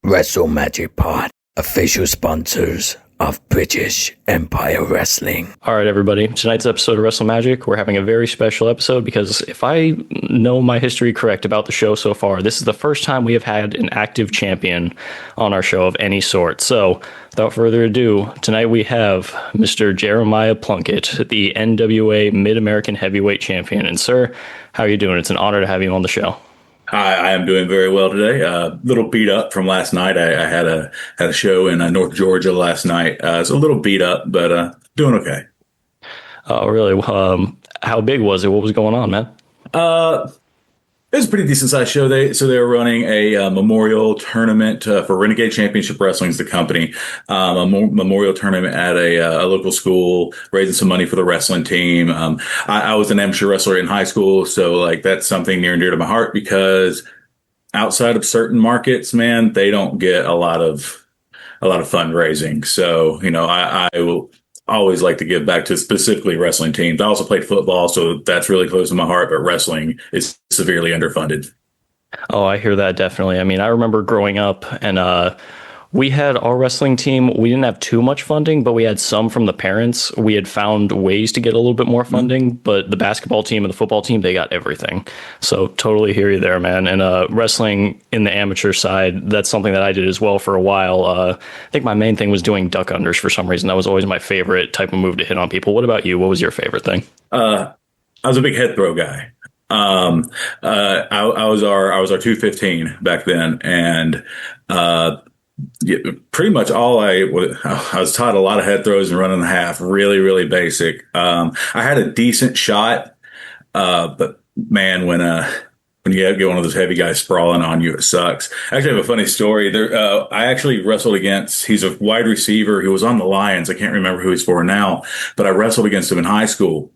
Wrestle Magic Pod, official sponsors of British Empire Wrestling. All right, everybody. Tonight's episode of Wrestle Magic, we're having a very special episode because if I know my history correct about the show so far, this is the first time we have had an active champion on our show of any sort. So, without further ado, tonight we have Mr. Jeremiah Plunkett, the NWA Mid-American Heavyweight Champion. And sir, how are you doing? It's an honor to have you on the show. Hi, I am doing very well today. A little beat up from last night. I had a show in North Georgia last night. It's a little beat up, but doing okay. Oh, really? How big was it? What was going on, man? It was a pretty decent sized show. They were running a memorial tournament for Renegade Championship Wrestling is the company. A memorial tournament at a local school, raising some money for the wrestling team. I was an amateur wrestler in high school, so like that's something near and dear to my heart because outside of certain markets, man, they don't get a lot of fundraising. So I will always like to give back to specifically wrestling teams. I also played football, so that's really close to my heart, but wrestling is severely underfunded. Oh, I hear that definitely. I mean, I remember growing up and we had our wrestling team. We didn't have too much funding, but we had some from the parents. We had found ways to get a little bit more funding, but the basketball team and the football team, they got everything. So totally hear you there, man. And wrestling in the amateur side, that's something that I did as well for a while. I think my main thing was doing duck unders for some reason. That was always my favorite type of move to hit on people. What about you? What was your favorite thing? I was a big head throw guy. I was our 215 back then, and yeah, pretty much all I was taught a lot of head throws and running the half, really, really basic. I had a decent shot, but man, when you get one of those heavy guys sprawling on you, it sucks. I actually have a funny story. I actually wrestled against, he's a wide receiver. He was on the Lions. I can't remember who he's for now, but I wrestled against him in high school.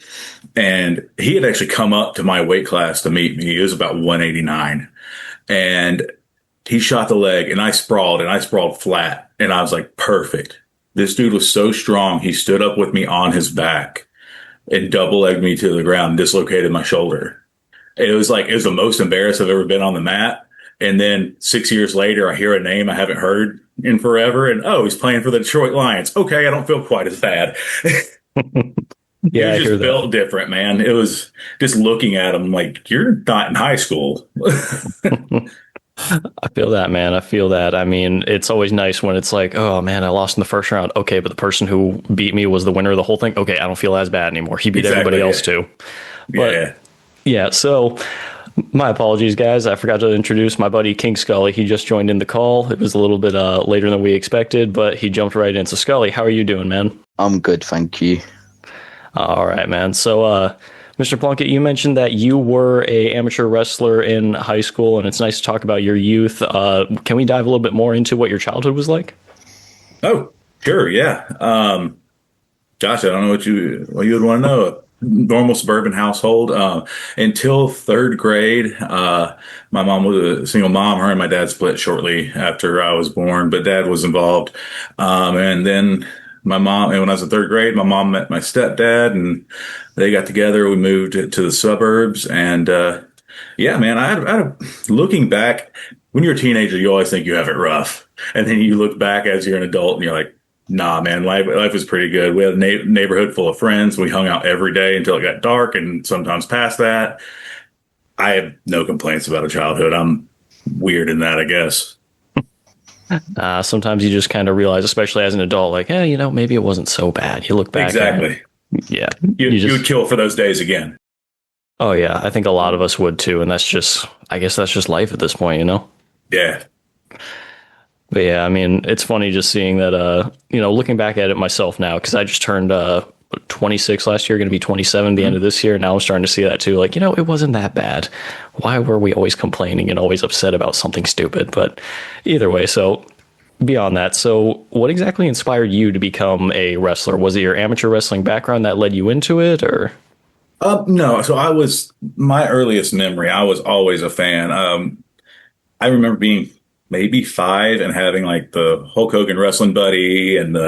And he had actually come up to my weight class to meet me. He was about 189. And he shot the leg and I sprawled flat. And I was like, perfect. This dude was so strong. He stood up with me on his back and double legged me to the ground and dislocated my shoulder. It was the most embarrassed I've ever been on the mat. And then 6 years later, I hear a name I haven't heard in forever. And, oh, he's playing for the Detroit Lions. Okay, I don't feel quite as bad. Yeah, You're just built different, man. It was just looking at him like, you're not in high school. I feel that, man. I feel that. I mean, it's always nice when it's like, oh, man, I lost in the first round. Okay, but the person who beat me was the winner of the whole thing. Okay, I don't feel as bad anymore. He beat everybody else, too. But, yeah, so my apologies, guys. I forgot to introduce my buddy King Scully. He just joined in the call. It was a little bit later than we expected, but he jumped right in. So, Scully, how are you doing, man? I'm good, thank you. All right, man. So, Mr. Plunkett, you mentioned that you were a amateur wrestler in high school, and it's nice to talk about your youth. Can we dive a little bit more into what your childhood was like? Oh, sure, yeah. Gosh, I don't know what you would want to know. Normal suburban household. Until third grade, my mom was a single mom. Her and my dad split shortly after I was born, but dad was involved. And then my mom, and when I was in third grade, my mom met my stepdad and they got together. We moved to the suburbs and, yeah, man, looking back, when you're a teenager, you always think you have it rough. And then you look back as you're an adult and you're like, nah, man, life was pretty good. We had a neighborhood full of friends. We hung out every day until it got dark and sometimes past that. I have no complaints about a childhood. I'm weird in that, I guess. Sometimes you just kind of realize, especially as an adult, like, hey, maybe it wasn't so bad. You look back. Exactly. Yeah. You would kill for those days again. Oh, yeah. I think a lot of us would, too. And I guess that's just life at this point, Yeah. But yeah, I mean, it's funny just seeing that, looking back at it myself now, because I just turned 26 last year, going to be 27 the end of this year. Now I'm starting to see that too. Like, it wasn't that bad. Why were we always complaining and always upset about something stupid? But either way, so beyond that, so what exactly inspired you to become a wrestler? Was it your amateur wrestling background that led you into it, or? No. So my earliest memory, I was always a fan. I remember being maybe 5 and having like the Hulk Hogan wrestling buddy and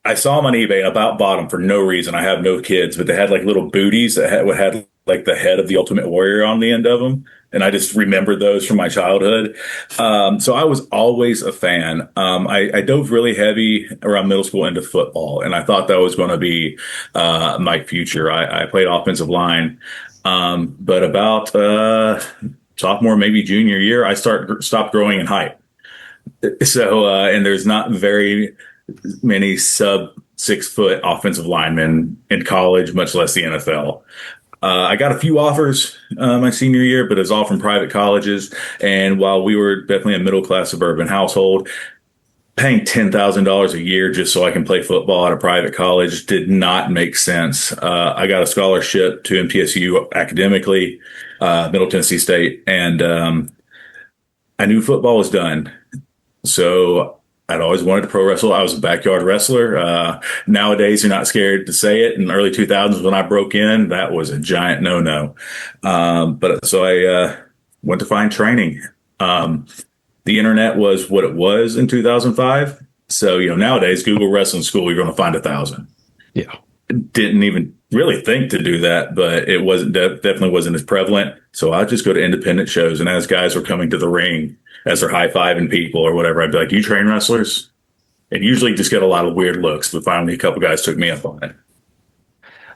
I saw them on eBay. I about bought them for no reason. I have no kids, but they had like little booties that had like the head of the Ultimate Warrior on the end of them. And I just remembered those from my childhood. So I was always a fan. I dove really heavy around middle school into football, and I thought that was going to be my future. I played offensive line, but about sophomore, maybe junior year, I stopped growing in height. So, and there's not very many sub 6 foot offensive linemen in college, much less the NFL. I got a few offers my senior year, but it was all from private colleges. And while we were definitely a middle class suburban household, paying $10,000 a year just so I can play football at a private college did not make sense. I got a scholarship to MTSU academically, Middle Tennessee State, and I knew football was done. So I'd always wanted to pro wrestle. I was a backyard wrestler. Nowadays, you're not scared to say it. In the early 2000s, when I broke in, that was a giant no-no. But so I went to find training. The internet was what it was in 2005. So, nowadays, Google Wrestling School, you're going to find 1,000. Yeah. Didn't even really think to do that, but it wasn't definitely wasn't as prevalent. So I'd just go to independent shows. And as guys were coming to the ring, as they're high-fiving people or whatever, I'd be like, "You train wrestlers?" And usually just get a lot of weird looks, but finally a couple guys took me up on it.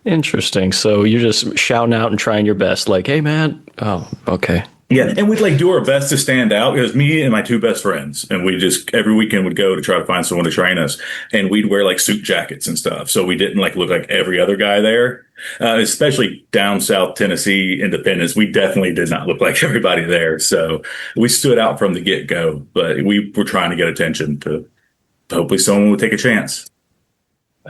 Interesting. So you're just shouting out and trying your best, like, "Hey, man." Oh, okay. Yeah, and we'd do our best to stand out. It was me and my two best friends, and we just every weekend would go to try to find someone to train us, and we'd wear suit jackets and stuff, so we didn't look like every other guy there. Especially down South Tennessee independents, we definitely did not look like everybody there. So we stood out from the get go, but we were trying to get attention to hopefully someone would take a chance.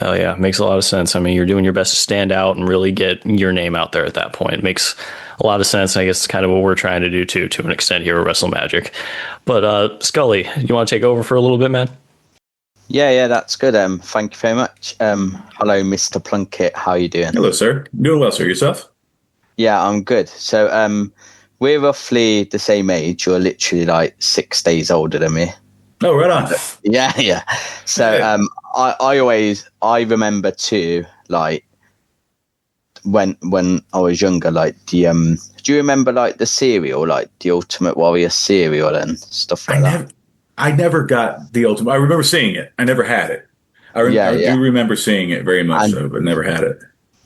Oh yeah, makes a lot of sense. I mean, you're doing your best to stand out and really get your name out there at that point. It makes a lot of sense. I guess it's kind of what we're trying to do too, to an extent here at Wrestle Magic. But Scully, you want to take over for a little bit, man? Yeah, that's good. Thank you very much. Hello, Mr. Plunkett. How are you doing? Hello, sir. Doing well, sir. Yourself? Yeah, I'm good. So we're roughly the same age. You're literally 6 days older than me. Oh, right on. Yeah. So I remember too, when I was younger, do you remember do cereal, the Ultimate Warrior cereal and stuff like that? I never got the Ultimate. I remember seeing it. I never had it. I do remember seeing it very much, but never had it.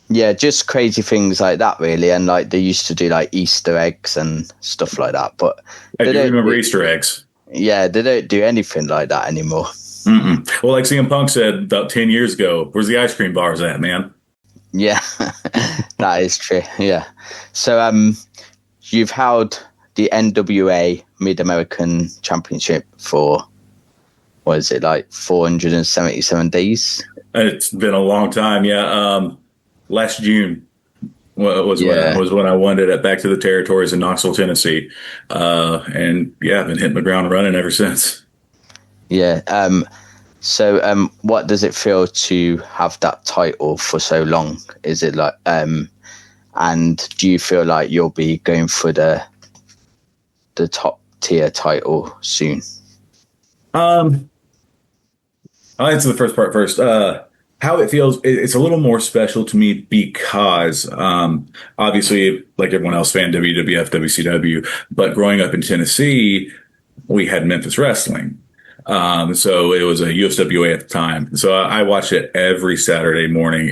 Yeah, just crazy things like that, really. And they used to do Easter eggs and stuff like that. But I do remember Easter eggs. Yeah, they don't do anything like that anymore. Mm-mm. Well, like CM Punk said about 10 years ago, where's the ice cream bars at, man? Yeah, that is true. Yeah. So you've held the NWA Mid-American Championship for, 477 days? It's been a long time, yeah. Last June was when I won it Back to the Territories in Knoxville, Tennessee. And yeah, I've been hitting the ground running ever since. Yeah. So what does it feel to have that title for so long? Is it and do you feel like you'll be going for the top tier title soon? I'll answer the first part first. How it feels, it's a little more special to me because obviously, like everyone else, fan WWF, WCW, but growing up in Tennessee, we had Memphis Wrestling. So it was a USWA at the time. So I watched it every Saturday morning.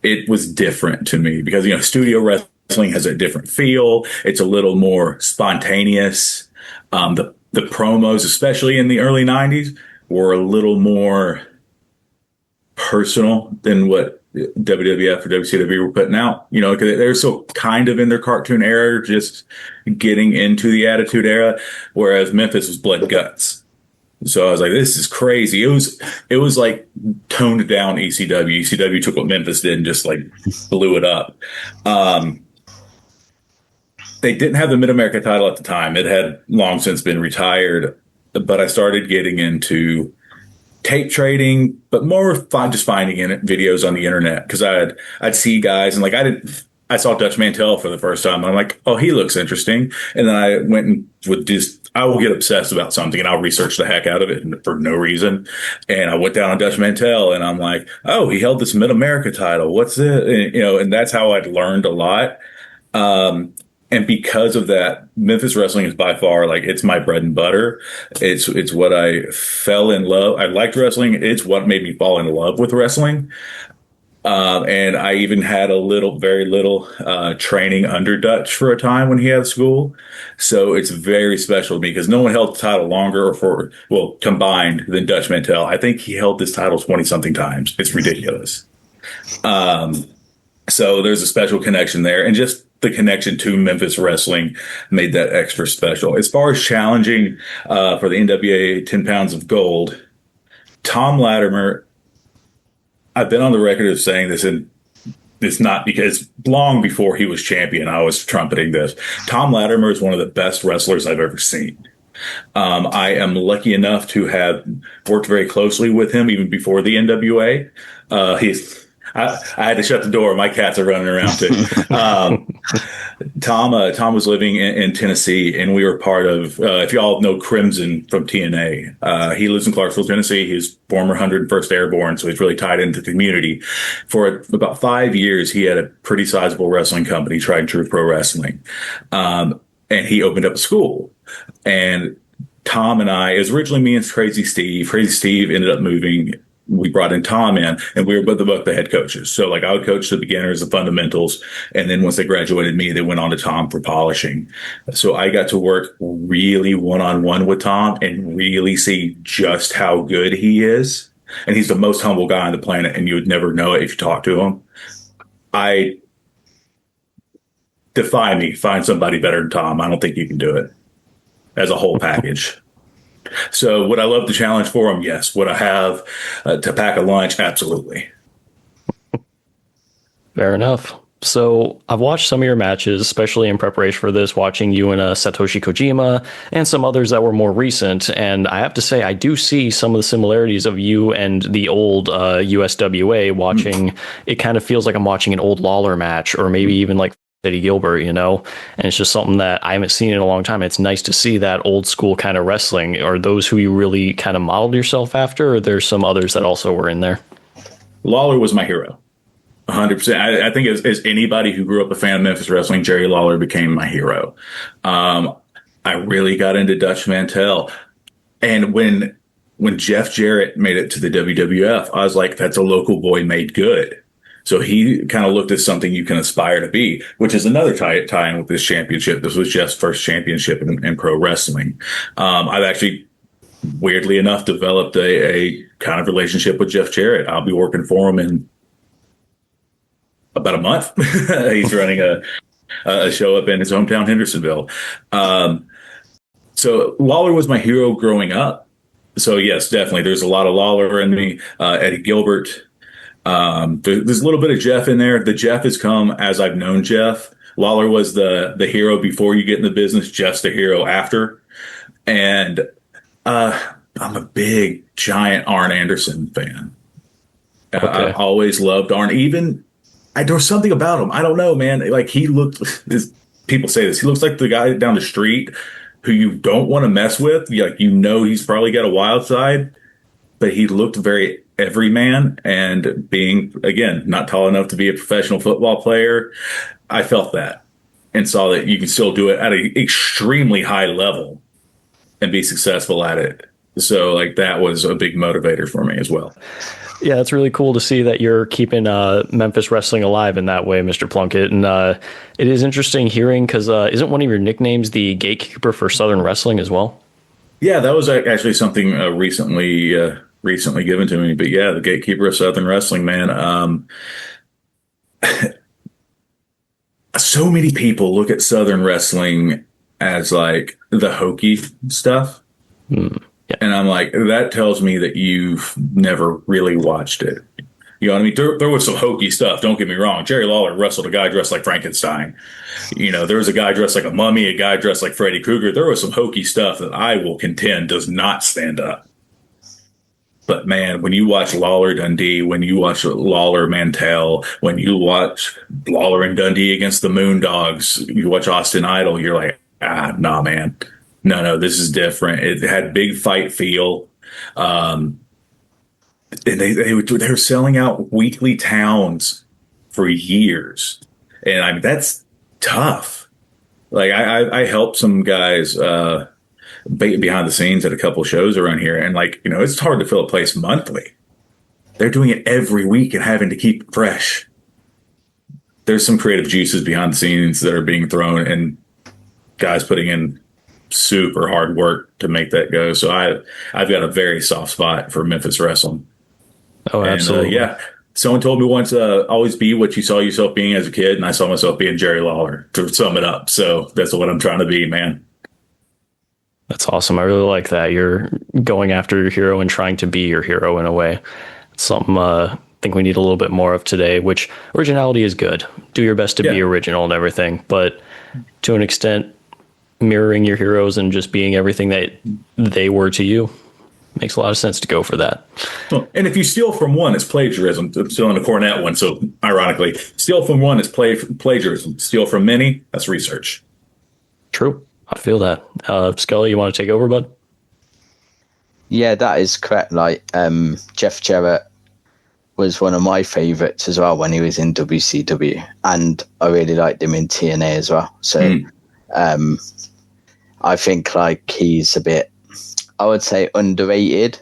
It was different to me because, studio wrestling has a different feel. It's a little more spontaneous. The promos, especially in the early 90s, were a little more personal than what WWF or WCW were putting out, because they're still kind of in their cartoon era, just getting into the Attitude Era, whereas Memphis was blood and guts. So I was like, this is crazy. It was like toned down ECW. ECW took what Memphis did and just blew it up. They didn't have the Mid-America title at the time. It had long since been retired, but I started getting into tape trading, but more just finding videos on the internet because I'd see guys and I saw Dutch Mantell for the first time. And I'm like, oh, he looks interesting. And then I went and I will get obsessed about something and I'll research the heck out of it for no reason. And I went down on Dutch Mantell and I'm like, oh, he held this Mid-America title. What's it? And that's how I'd learned a lot. And because of that, Memphis wrestling is by far like it's my bread and butter. It's what I fell in love. I liked wrestling. It's what made me fall in love with wrestling. And I even had very little training under Dutch for a time when he had school. So it's very special to me because no one held the title longer combined than Dutch Mantel. I think he held this title 20 something times. It's ridiculous. So there's a special connection there, and just the connection to Memphis wrestling made that extra special. As far as challenging for the NWA 10 pounds of gold, Tom Latimer, I've been on the record of saying this, and it's not because long before he was champion, I was trumpeting this. Tom Latimer is one of the best wrestlers I've ever seen. I am lucky enough to have worked very closely with him even before the NWA. I had to shut the door. My cats are running around too. Tom was living in Tennessee, and we were part of, if y'all know Crimson from TNA, he lives in Clarksville, Tennessee. He's former 101st Airborne, so he's really tied into the community. For about 5 years, he had a pretty sizable wrestling company, Tried and True Pro Wrestling. And he opened up a school. And Tom and I, it was originally me and Crazy Steve. Crazy Steve ended up moving. We brought in Tom in, and we were both the head coaches. So like I would coach the beginners, the fundamentals. And then once they graduated me, they went on to Tom for polishing. So I got to work really one-on-one with Tom and really see just how good he is. And he's the most humble guy on the planet, and you would never know it if you talk to him. I defy me, find somebody better than Tom. I don't think you can do it as a whole package. So would I love the challenge for him? Yes. Would I have to pack a lunch? Absolutely. Fair enough. So I've watched some of your matches, especially in preparation for this, watching you and Satoshi Kojima and some others that were more recent. And I have to say, I do see some of the similarities of you and the old USWA watching. It kind of feels like I'm watching an old Lawler match, or maybe even like Eddie Gilbert, and it's just something that I haven't seen in a long time. It's nice to see that old school kind of wrestling. Are those who you really kind of modeled yourself after, or there's some others that also were in there? Lawler was my hero. 100%. I think as anybody who grew up a fan of Memphis wrestling, Jerry Lawler became my hero. I really got into Dutch Mantel. And when Jeff Jarrett made it to the WWF, I was like, that's a local boy made good. So he kind of looked at something you can aspire to be, which is another tie-in with this championship. This was Jeff's first championship in pro wrestling. I've actually, weirdly enough, developed a kind of relationship with Jeff Jarrett. I'll be working for him in about a month. He's running a show up in his hometown, Hendersonville. So Lawler was my hero growing up. So yes, definitely. There's a lot of Lawler in me. Eddie Gilbert. There's a little bit of Jeff in there. The Jeff has come as I've known Jeff. Lawler was the hero before you get in the business. Jeff's the hero after. And I'm a big, giant Arn Anderson fan. Okay. I always loved Arn. There was something about him. I don't know, man. Like people say this. He looks like the guy down the street who you don't want to mess with. He's probably got a wild side, but he looked very everyman, and being, again, not tall enough to be a professional football player, I felt that and saw that you can still do it at an extremely high level and be successful at it. So that was a big motivator for me as well. Yeah, it's really cool to see that you're keeping Memphis wrestling alive in that way, Mr. Plunkett. And it is interesting hearing, because isn't one of your nicknames the gatekeeper for Southern wrestling as well? Yeah, that was actually something recently given to me. But yeah, the gatekeeper of Southern wrestling, man. So many people look at Southern wrestling as like the hokey stuff. Yeah. And I'm like, that tells me that you've never really watched it. You know what I mean? There was some hokey stuff. Don't get me wrong. Jerry Lawler wrestled a guy dressed like Frankenstein. There was a guy dressed like a mummy, a guy dressed like Freddy Krueger. There was some hokey stuff that I will contend does not stand up. But man, when you watch Lawler Dundee, when you watch Lawler Mantel, when you watch Lawler and Dundee against the Moondogs, you watch Austin Idol, you're like, nah, man. No, this is different. It had big fight feel. And they were selling out weekly towns for years. And I mean, that's tough. Like I helped some guys behind the scenes at a couple shows around here, and like, it's hard to fill a place monthly. They're doing it every week and having to keep it fresh. There's some creative juices behind the scenes that are being thrown, and guys putting in super hard work to make that go. So I've got a very soft spot for Memphis wrestling. Oh, absolutely. Yeah. Someone told me once, always be what you saw yourself being as a kid. And I saw myself being Jerry Lawler, to sum it up. So that's what I'm trying to be, man. That's awesome. I really like that. You're going after your hero and trying to be your hero in a way. It's something I think we need a little bit more of today, which originality is good. Do your best to be original and everything. But to an extent, mirroring your heroes and just being everything that they were to you makes a lot of sense to go for that. Well, and if you steal from one, it's plagiarism. I'm still in a Cornette one, so ironically, steal from one is plagiarism. Steal from many, that's research. True. I feel that. Scully, you want to take over, bud? Yeah, that is correct. Like, Jeff Jarrett was one of my favorites as well when he was in WCW, and I really liked him in TNA as well. So, I think like he's a bit, I would say, underrated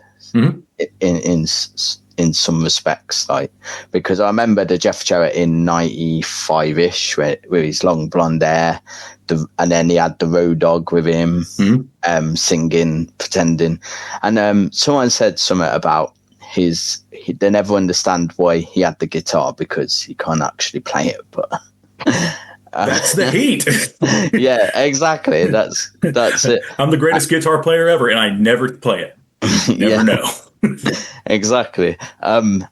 in some respects, like, because I remember the Jeff Jarrett in 95-ish with his long blonde hair, and then he had the Road Dogg with him, singing, pretending, and someone said something about they never understand why he had the guitar because he can't actually play it, but that's the heat. Yeah, exactly. That's it. I'm the greatest guitar player ever, and I never play it. Never know. Exactly. And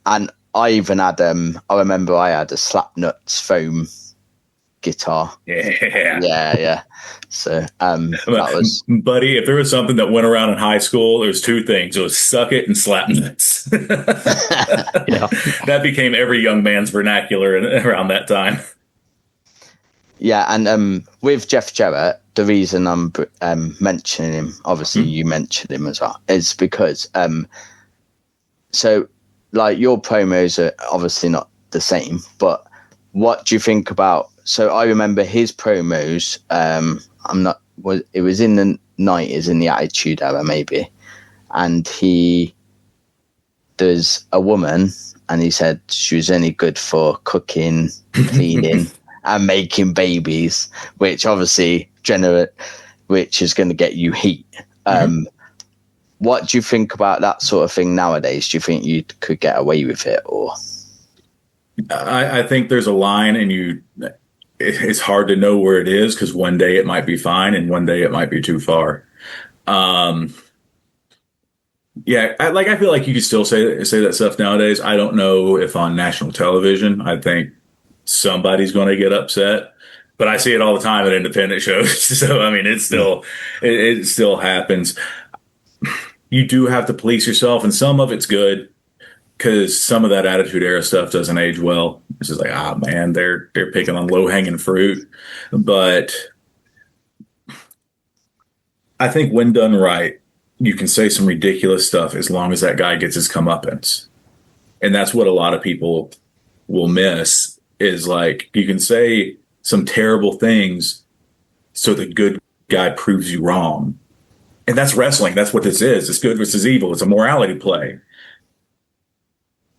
I even had I remember I had a Slapnuts foam guitar. Yeah. So that was, buddy, if there was something that went around in high school, there was two things. It was suck it and Slapnuts. Yeah. That became every young man's vernacular around that time. Yeah, and with Jeff Jarrett, the reason I'm mentioning him, obviously you mentioned him as well, is because so like your promos are obviously not the same, but what do you think about? So I remember his promos. It was in the 90s, in the Attitude Era maybe, and there's a woman, and he said she was only good for cooking, cleaning, and making babies, which obviously which is going to get you heat. What do you think about that sort of thing nowadays? Do you think you could get away with it, or? I think there's a line, and it's hard to know where it is, because one day it might be fine and one day it might be too far. Yeah, I feel like you could still say that stuff nowadays. I don't know if on national television. I think somebody's going to get upset, but I see it all the time at independent shows. So I mean, it still happens. You do have to police yourself, and some of it's good, because some of that Attitude Era stuff doesn't age well. It's just like, man, they're picking on low hanging fruit. But I think when done right, you can say some ridiculous stuff as long as that guy gets his comeuppance. And that's what a lot of people will miss, is like, you can say some terrible things so the good guy proves you wrong. And that's wrestling. That's what this is. It's good versus evil. It's a morality play.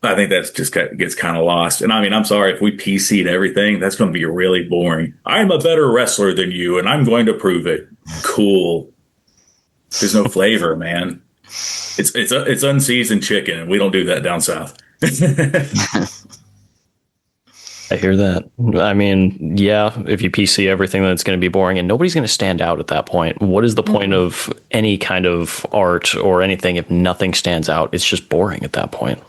I think that's just gets kind of lost. And I mean, I'm sorry, if we PC'd everything, that's going to be really boring. I'm a better wrestler than you, and I'm going to prove it. Cool. There's no flavor, man. It's unseasoned chicken, and we don't do that down south. I hear that. I mean, yeah, if you PC everything, then it's going to be boring, and nobody's going to stand out at that point. What is the point of any kind of art or anything if nothing stands out? It's just boring at that point.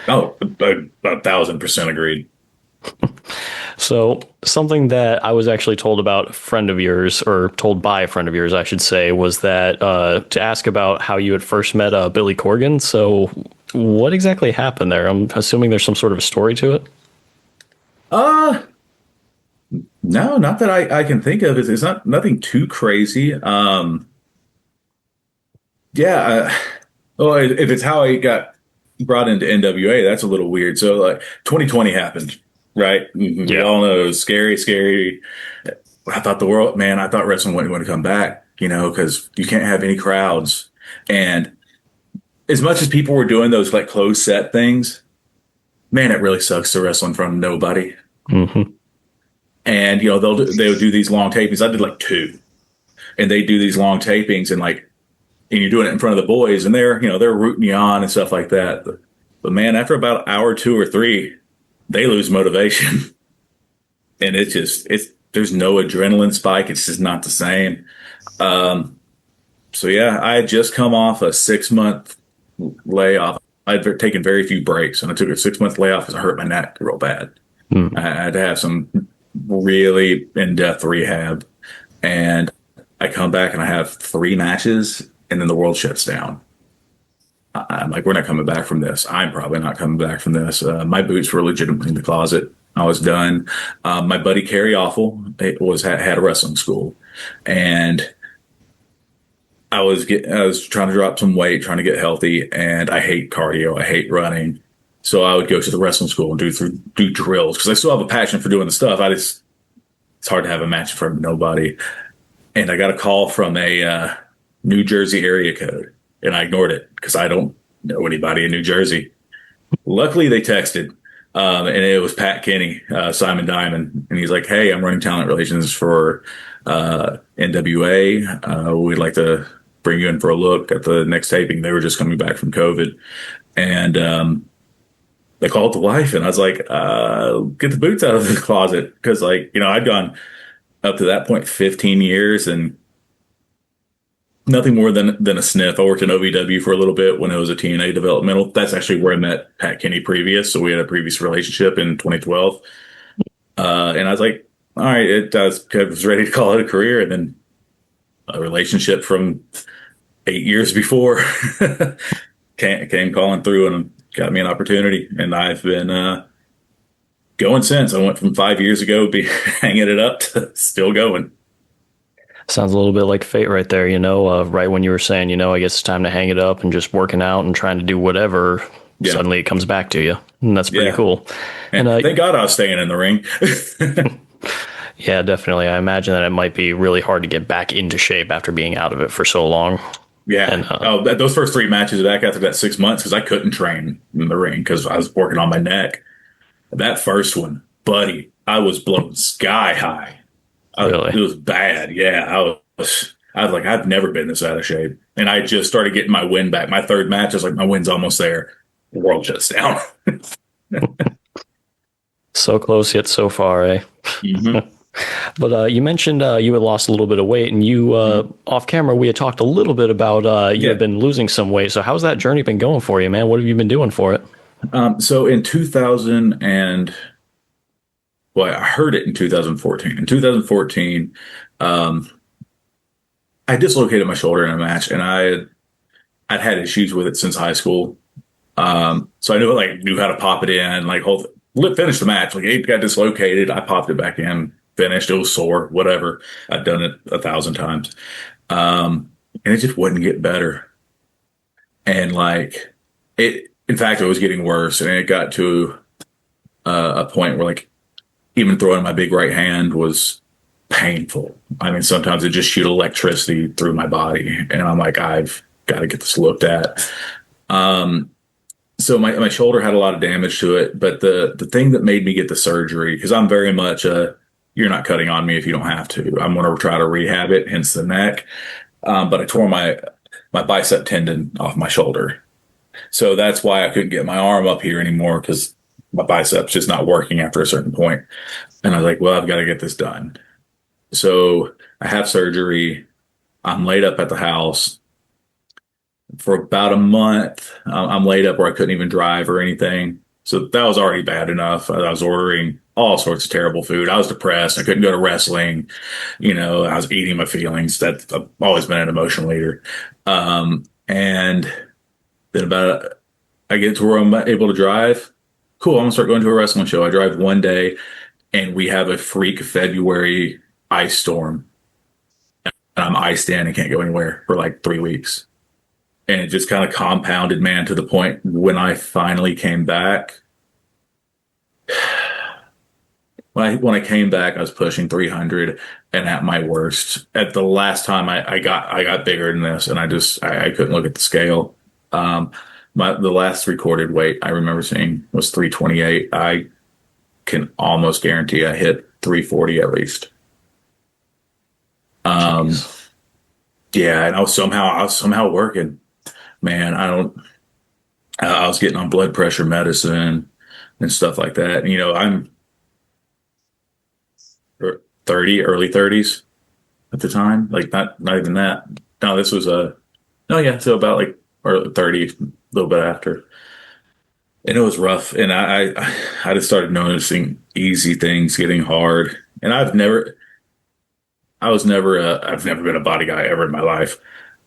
Oh, 1,000% agreed. So something that I was actually told about a friend of yours, or told by a friend of yours, I should say, was that to ask about how you had first met Billy Corgan. So what exactly happened there? I'm assuming there's some sort of a story to it. No, not that I can think of. It's nothing too crazy. Yeah. Well, if it's how I got brought into NWA, that's a little weird. So like 2020 happened, right? We Yeah. all know it was scary, scary. I thought I thought wrestling wasn't going to come back, because you can't have any crowds. And as much as people were doing those like closed set things, man, it really sucks to wrestle in front of nobody. Mm-hmm. And they would do these long tapings. I did like 2, and they do these long tapings, and you're doing it in front of the boys, and they're rooting you on and stuff like that. But man, after about an hour, 2 or 3, they lose motivation, and there's no adrenaline spike. It's just not the same. So yeah, I had just come off a 6-month layoff. I'd taken very few breaks, and I took a 6-month layoff because I hurt my neck real bad. I had to have some really in-depth rehab, and I come back and I have 3 matches, and then the world shuts down. I'm like, we're not coming back from this. I'm probably not coming back from this. My boots were legitimately in the closet. I was done. My buddy Kerry Awful had a wrestling school, and I was trying to drop some weight, trying to get healthy, and I hate cardio. I hate running. So I would go to the wrestling school and do drills because I still have a passion for doing the stuff. It's hard to have a match for nobody. And I got a call from a New Jersey area code, and I ignored it because I don't know anybody in New Jersey. Luckily, they texted, and it was Pat Kenny, Simon Diamond, and he's like, "Hey, I'm running talent relations for NWA. We'd like to bring you in for a look at the next taping." They were just coming back from COVID, and they called the wife, and I was like, "Get the boots out of the closet," because I'd gone up to that point 15 years and nothing more than a sniff. I worked in OVW for a little bit when it was a TNA developmental. That's actually where I met Pat Kenny previous. So we had a previous relationship in 2012. And I was like, all right, I was ready to call it a career. And then a relationship from 8 years before came calling through and got me an opportunity. And I've been going since. I went from 5 years ago, hanging it up to still going. Sounds a little bit like fate right there, right when you were saying, I guess it's time to hang it up and just working out and trying to do whatever. Yeah. Suddenly it comes back to you. And that's pretty cool. And thank God I was staying in the ring. Yeah, definitely. I imagine that it might be really hard to get back into shape after being out of it for so long. Yeah. And, those first 3 matches back after that 6 months, because I couldn't train in the ring because I was working on my neck. That first one, buddy, I was blown sky high. Really? It was bad. Yeah. I was like, I've never been this out of shape. And I just started getting my wind back. My 3rd match, I was like, my wind's almost there. The world shuts down. So close yet so far, eh? Mm-hmm. But you mentioned you had lost a little bit of weight, and you off camera we had talked a little bit about you had been losing some weight. So how's that journey been going for you, man? What have you been doing for it? So in 2000 I heard it in 2014. In 2014, I dislocated my shoulder in a match, and I'd had issues with it since high school. So I knew how to pop it in, finish the match. It got dislocated. I popped it back in, finished. It was sore, whatever. I've done it 1,000 times. And it just wouldn't get better. And in fact, it was getting worse. And it got to a point where even throwing my big right hand was painful. I mean, sometimes it just shoot electricity through my body. And I'm like, I've got to get this looked at. So my shoulder had a lot of damage to it. But the thing that made me get the surgery, because I'm very much you're not cutting on me if you don't have to. I'm going to try to rehab it, hence the neck. But I tore my bicep tendon off my shoulder. So that's why I couldn't get my arm up here anymore, because my bicep's just not working after a certain point. And I was like, well, I've got to get this done. So I have surgery. I'm laid up at the house for about a month. I'm laid up where I couldn't even drive or anything. So that was already bad enough. I was ordering all sorts of terrible food. I was depressed. I couldn't go to wrestling. I was eating my feelings. I've always been an emotional eater. And then I get to where I'm able to drive. Cool, I'm going to start going to a wrestling show. I drive one day, and we have a freak February ice storm. And I'm iced in and can't go anywhere for 3 weeks. And it just kind of compounded, man, to the point when I finally came back, when I came back, I was pushing 300, and at my worst, at the last time I got bigger than this, and I couldn't look at the scale. The last recorded weight I remember seeing was 328. I can almost guarantee I hit 340 at least. Yeah, and I was somehow working. Man, I was getting on blood pressure medicine and stuff like that. And, I'm early 30s at the time. Like not even that. No, this was so about like early 30, a little bit after. And it was rough. And I just started noticing easy things getting hard. And I've never been a body guy ever in my life.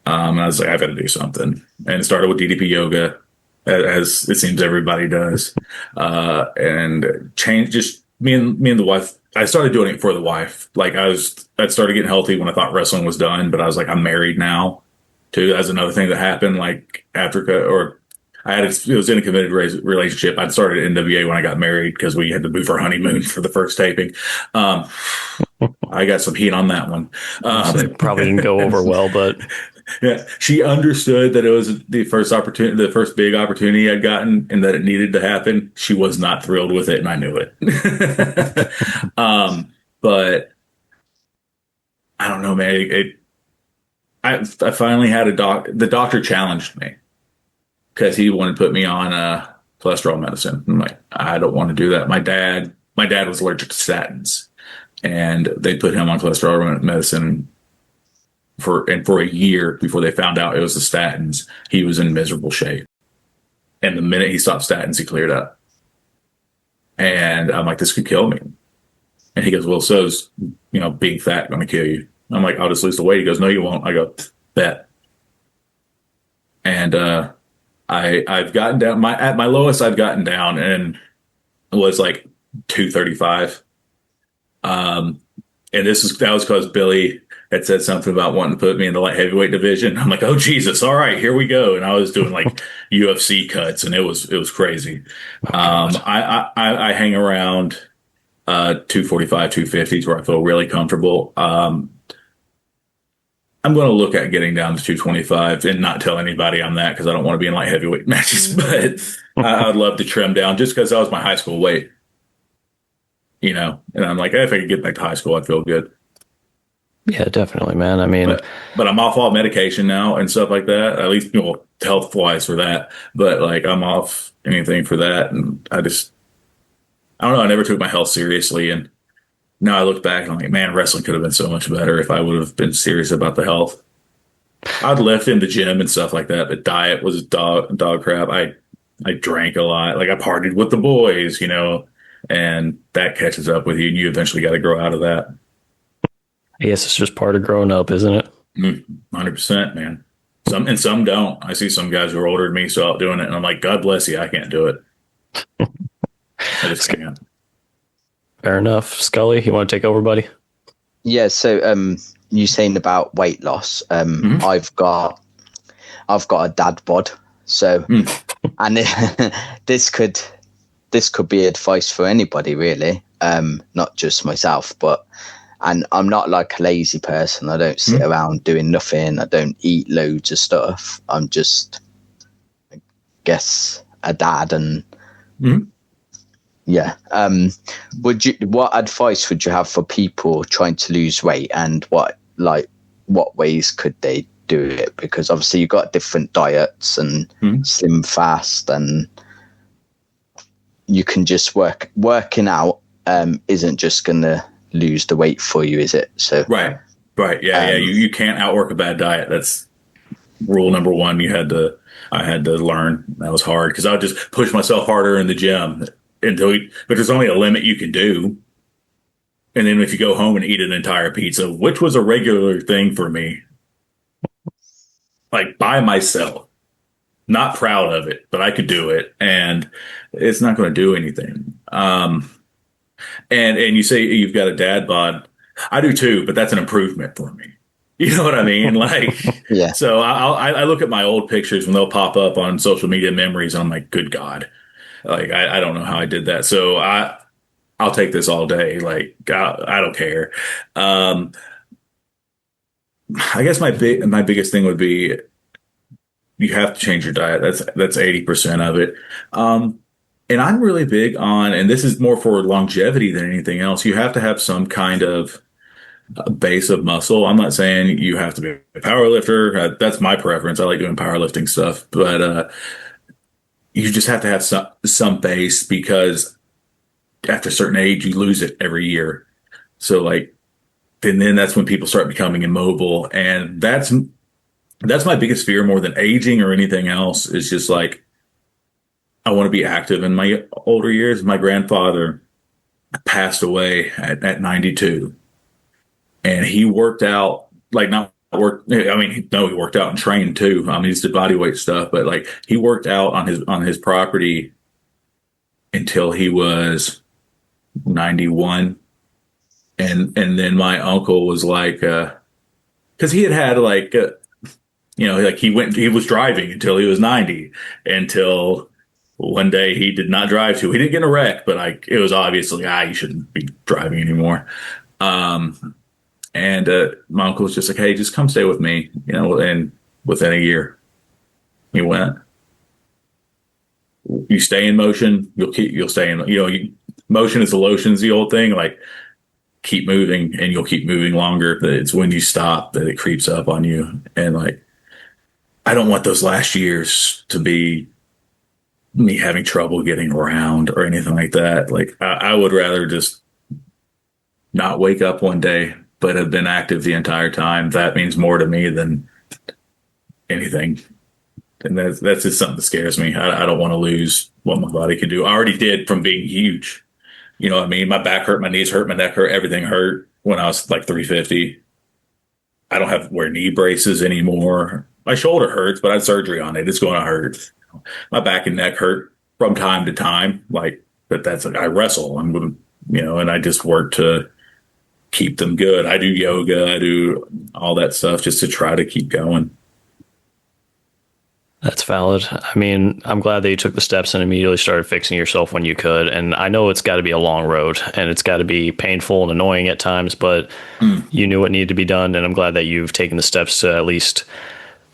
And I was like, I've got to do something. And it started with DDP yoga, as it seems everybody does. And change, just me and the wife. I started doing it for the wife. Like I started getting healthy when I thought wrestling was done, but I was like, I'm married now too. That's another thing that happened. Like it was in a committed relationship. I'd started NWA when I got married because we had to move our honeymoon for the first taping. I got some heat on that one. It probably didn't go over well, but yeah, she understood that it was the first big opportunity I'd gotten, and that it needed to happen. She was not thrilled with it, and I knew it. But I don't know, man. I finally had the doctor challenged me because he wanted to put me on cholesterol medicine. I'm like, I don't want to do that. My dad was allergic to statins, and they put him on cholesterol medicine for a year before they found out it was the statins. He was in miserable shape. And the minute he stopped statins, he cleared up. And I'm like, this could kill me. And he goes, well, so's, being fat going to kill you. I'm like, I'll just lose the weight. He goes, no, you won't. I go, bet. And I've gotten down. At my lowest, I've gotten down and it was like 235. And that was because Billy had said something about wanting to put me in the light heavyweight division. I'm like, oh Jesus, all right, here we go. And I was doing like UFC cuts, and it was crazy. I hang around 245, 250s where I feel really comfortable. I'm going to look at getting down to 225 and not tell anybody I'm that because I don't want to be in light heavyweight matches. But I'd love to trim down just because that was my high school weight. And I'm like, if I could get back to high school, I'd feel good. Yeah, definitely, man. I mean, but I'm off all medication now and stuff like that. At least, health wise for that. But like, I'm off anything for that. And I don't know. I never took my health seriously. And now I look back and I'm like, man, wrestling could have been so much better if I would have been serious about the health. I'd lift in the gym and stuff like that. The diet was dog crap. I drank a lot. Like I partied with the boys, and that catches up with you, and you eventually got to grow out of that. I guess it's just part of growing up, isn't it? 100%, man. Some don't. I see some guys who are older than me still out doing it, and I'm like, God bless you. I can't do it. I just can't. Fair enough. Scully, you want to take over, buddy? Yeah. So, you saying about weight loss? I've got a dad bod. So, and this could be advice for anybody, really. Not just myself, and I'm not like a lazy person. I don't sit around doing nothing. I don't eat loads of stuff. I'm just, I guess, a dad. And yeah. What advice would you have for people trying to lose weight, and what ways could they do it? Because obviously you've got different diets and slim fast, and you can just working out isn't just going to lose the weight for you, is it? So right. Yeah. You can't outwork a bad diet. That's rule number one. I had to learn. That was hard because I would just push myself harder in the gym but there's only a limit you can do. And then if you go home and eat an entire pizza, which was a regular thing for me, like by myself, not proud of it, but I could do it, and it's not going to do anything. And you say you've got a dad bod. I do too, but that's an improvement for me. You know what I mean? Like, yeah. So I look at my old pictures when they'll pop up on social media memories, and I'm like, good God. Like, I don't know how I did that. So I'll take this all day. Like, I don't care. Um, I guess my biggest thing would be you have to change your diet. That's 80% of it. And I'm really big on, and this is more for longevity than anything else. You have to have some kind of base of muscle. I'm not saying you have to be a power lifter. That's my preference. I like doing powerlifting stuff, but you just have to have some base, because after a certain age, you lose it every year. So like, and then that's when people start becoming immobile, and that's my biggest fear more than aging or anything else. Is just like, I want to be active in my older years. My grandfather passed away at 92, and he worked out, like, not worked. I mean, no, he worked out and trained too. I mean, he did body weight stuff, but like, he worked out on his property until he was 91. And then my uncle was like, cause he had like, like he was driving until he was 90, until one day he did not drive He didn't get in a wreck, but like, it was obviously, you shouldn't be driving anymore. And my uncle was just like, hey, just come stay with me, and within a year he went. You stay in motion, you'll stay in, motion is the lotion's the old thing. Like, keep moving and you'll keep moving longer. But it's when you stop that it creeps up on you. And like, I don't want those last years to be me having trouble getting around or anything like that. Like, I would rather just not wake up one day, but have been active the entire time. That means more to me than anything. And that's just something that scares me. I don't want to lose what my body can do. I already did from being huge. You know what I mean? My back hurt, my knees hurt, my neck hurt, everything hurt when I was like 350. I don't have to wear knee braces anymore. My shoulder hurts, but I had surgery on it. It's going to hurt. My back and neck hurt from time to time. Like, but that's like, I wrestle. And I just work to keep them good. I do yoga. I do all that stuff just to try to keep going. That's valid. I mean, I'm glad that you took the steps and immediately started fixing yourself when you could. And I know it's got to be a long road and it's got to be painful and annoying at times, but you knew what needed to be done. And I'm glad that you've taken the steps to at least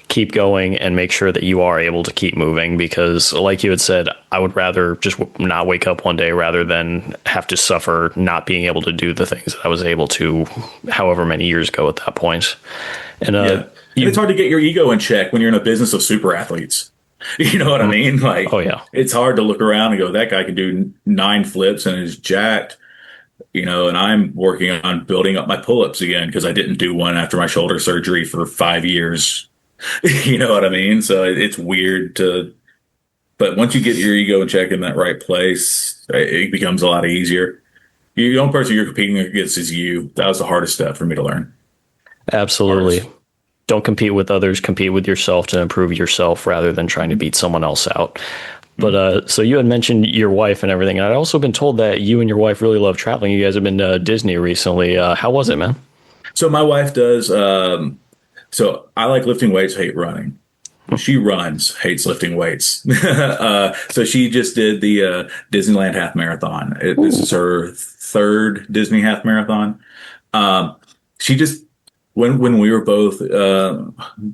keep going and make sure that you are able to keep moving, because like you had said, I would rather just not wake up one day rather than have to suffer not being able to do the things that I was able to however many years ago at that point. And it's hard to get your ego in check when you're in a business of super athletes. You know what I mean? Like, oh yeah, it's hard to look around and go, that guy can do 9 flips and is jacked, and I'm working on building up my pull-ups again because I didn't do one after my shoulder surgery for 5 years. You know what I mean? So it's weird but once you get your ego in check in that right place, it becomes a lot easier. The only person you're competing against is you. That was the hardest step for me to learn. Absolutely. Don't compete with others, compete with yourself to improve yourself rather than trying to beat someone else out. But so you had mentioned your wife and everything. And I'd also been told that you and your wife really love traveling. You guys have been to Disney recently. How was it, man? So my wife does. So I like lifting weights, hate running. She runs, hates lifting weights. So she just did the Disneyland half marathon. This is her 3rd Disney half marathon. She just, when we were both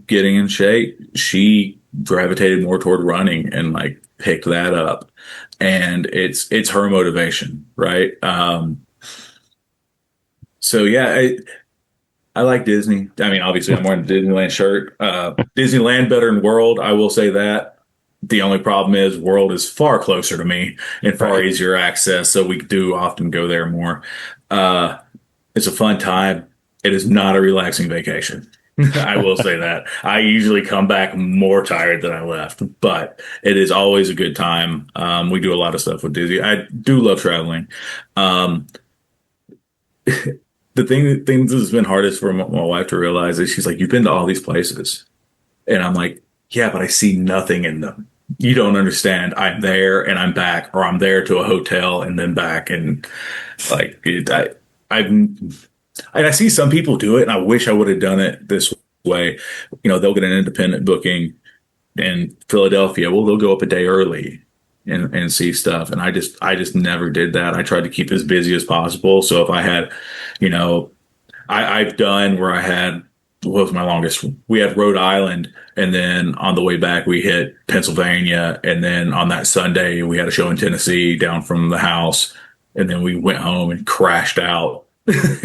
getting in shape, she gravitated more toward running and like picked that up. And it's her motivation, right? So yeah, I like Disney. I mean, obviously, I'm wearing a Disneyland shirt. Disneyland better than World, I will say that. The only problem is World is far closer to me and far easier access, so we do often go there more. It's a fun time. It is not a relaxing vacation. I will say that. I usually come back more tired than I left, but it is always a good time. We do a lot of stuff with Disney. I do love traveling. The thing that's been hardest for my wife to realize is she's like, you've been to all these places. And I'm like, yeah, but I see nothing in them. You don't understand. I'm there and I'm back, or I'm there to a hotel and then back. And like, I see some people do it, and I wish I would have done it this way. They'll get an independent booking in Philadelphia. Well, they'll go up a day early and see stuff. And I just never did that. I tried to keep as busy as possible. So if I had, you know, I've done where I had, what was my longest? We had Rhode Island, and then on the way back we hit Pennsylvania, and then on that Sunday we had a show in Tennessee down from the house, and then we went home and crashed out.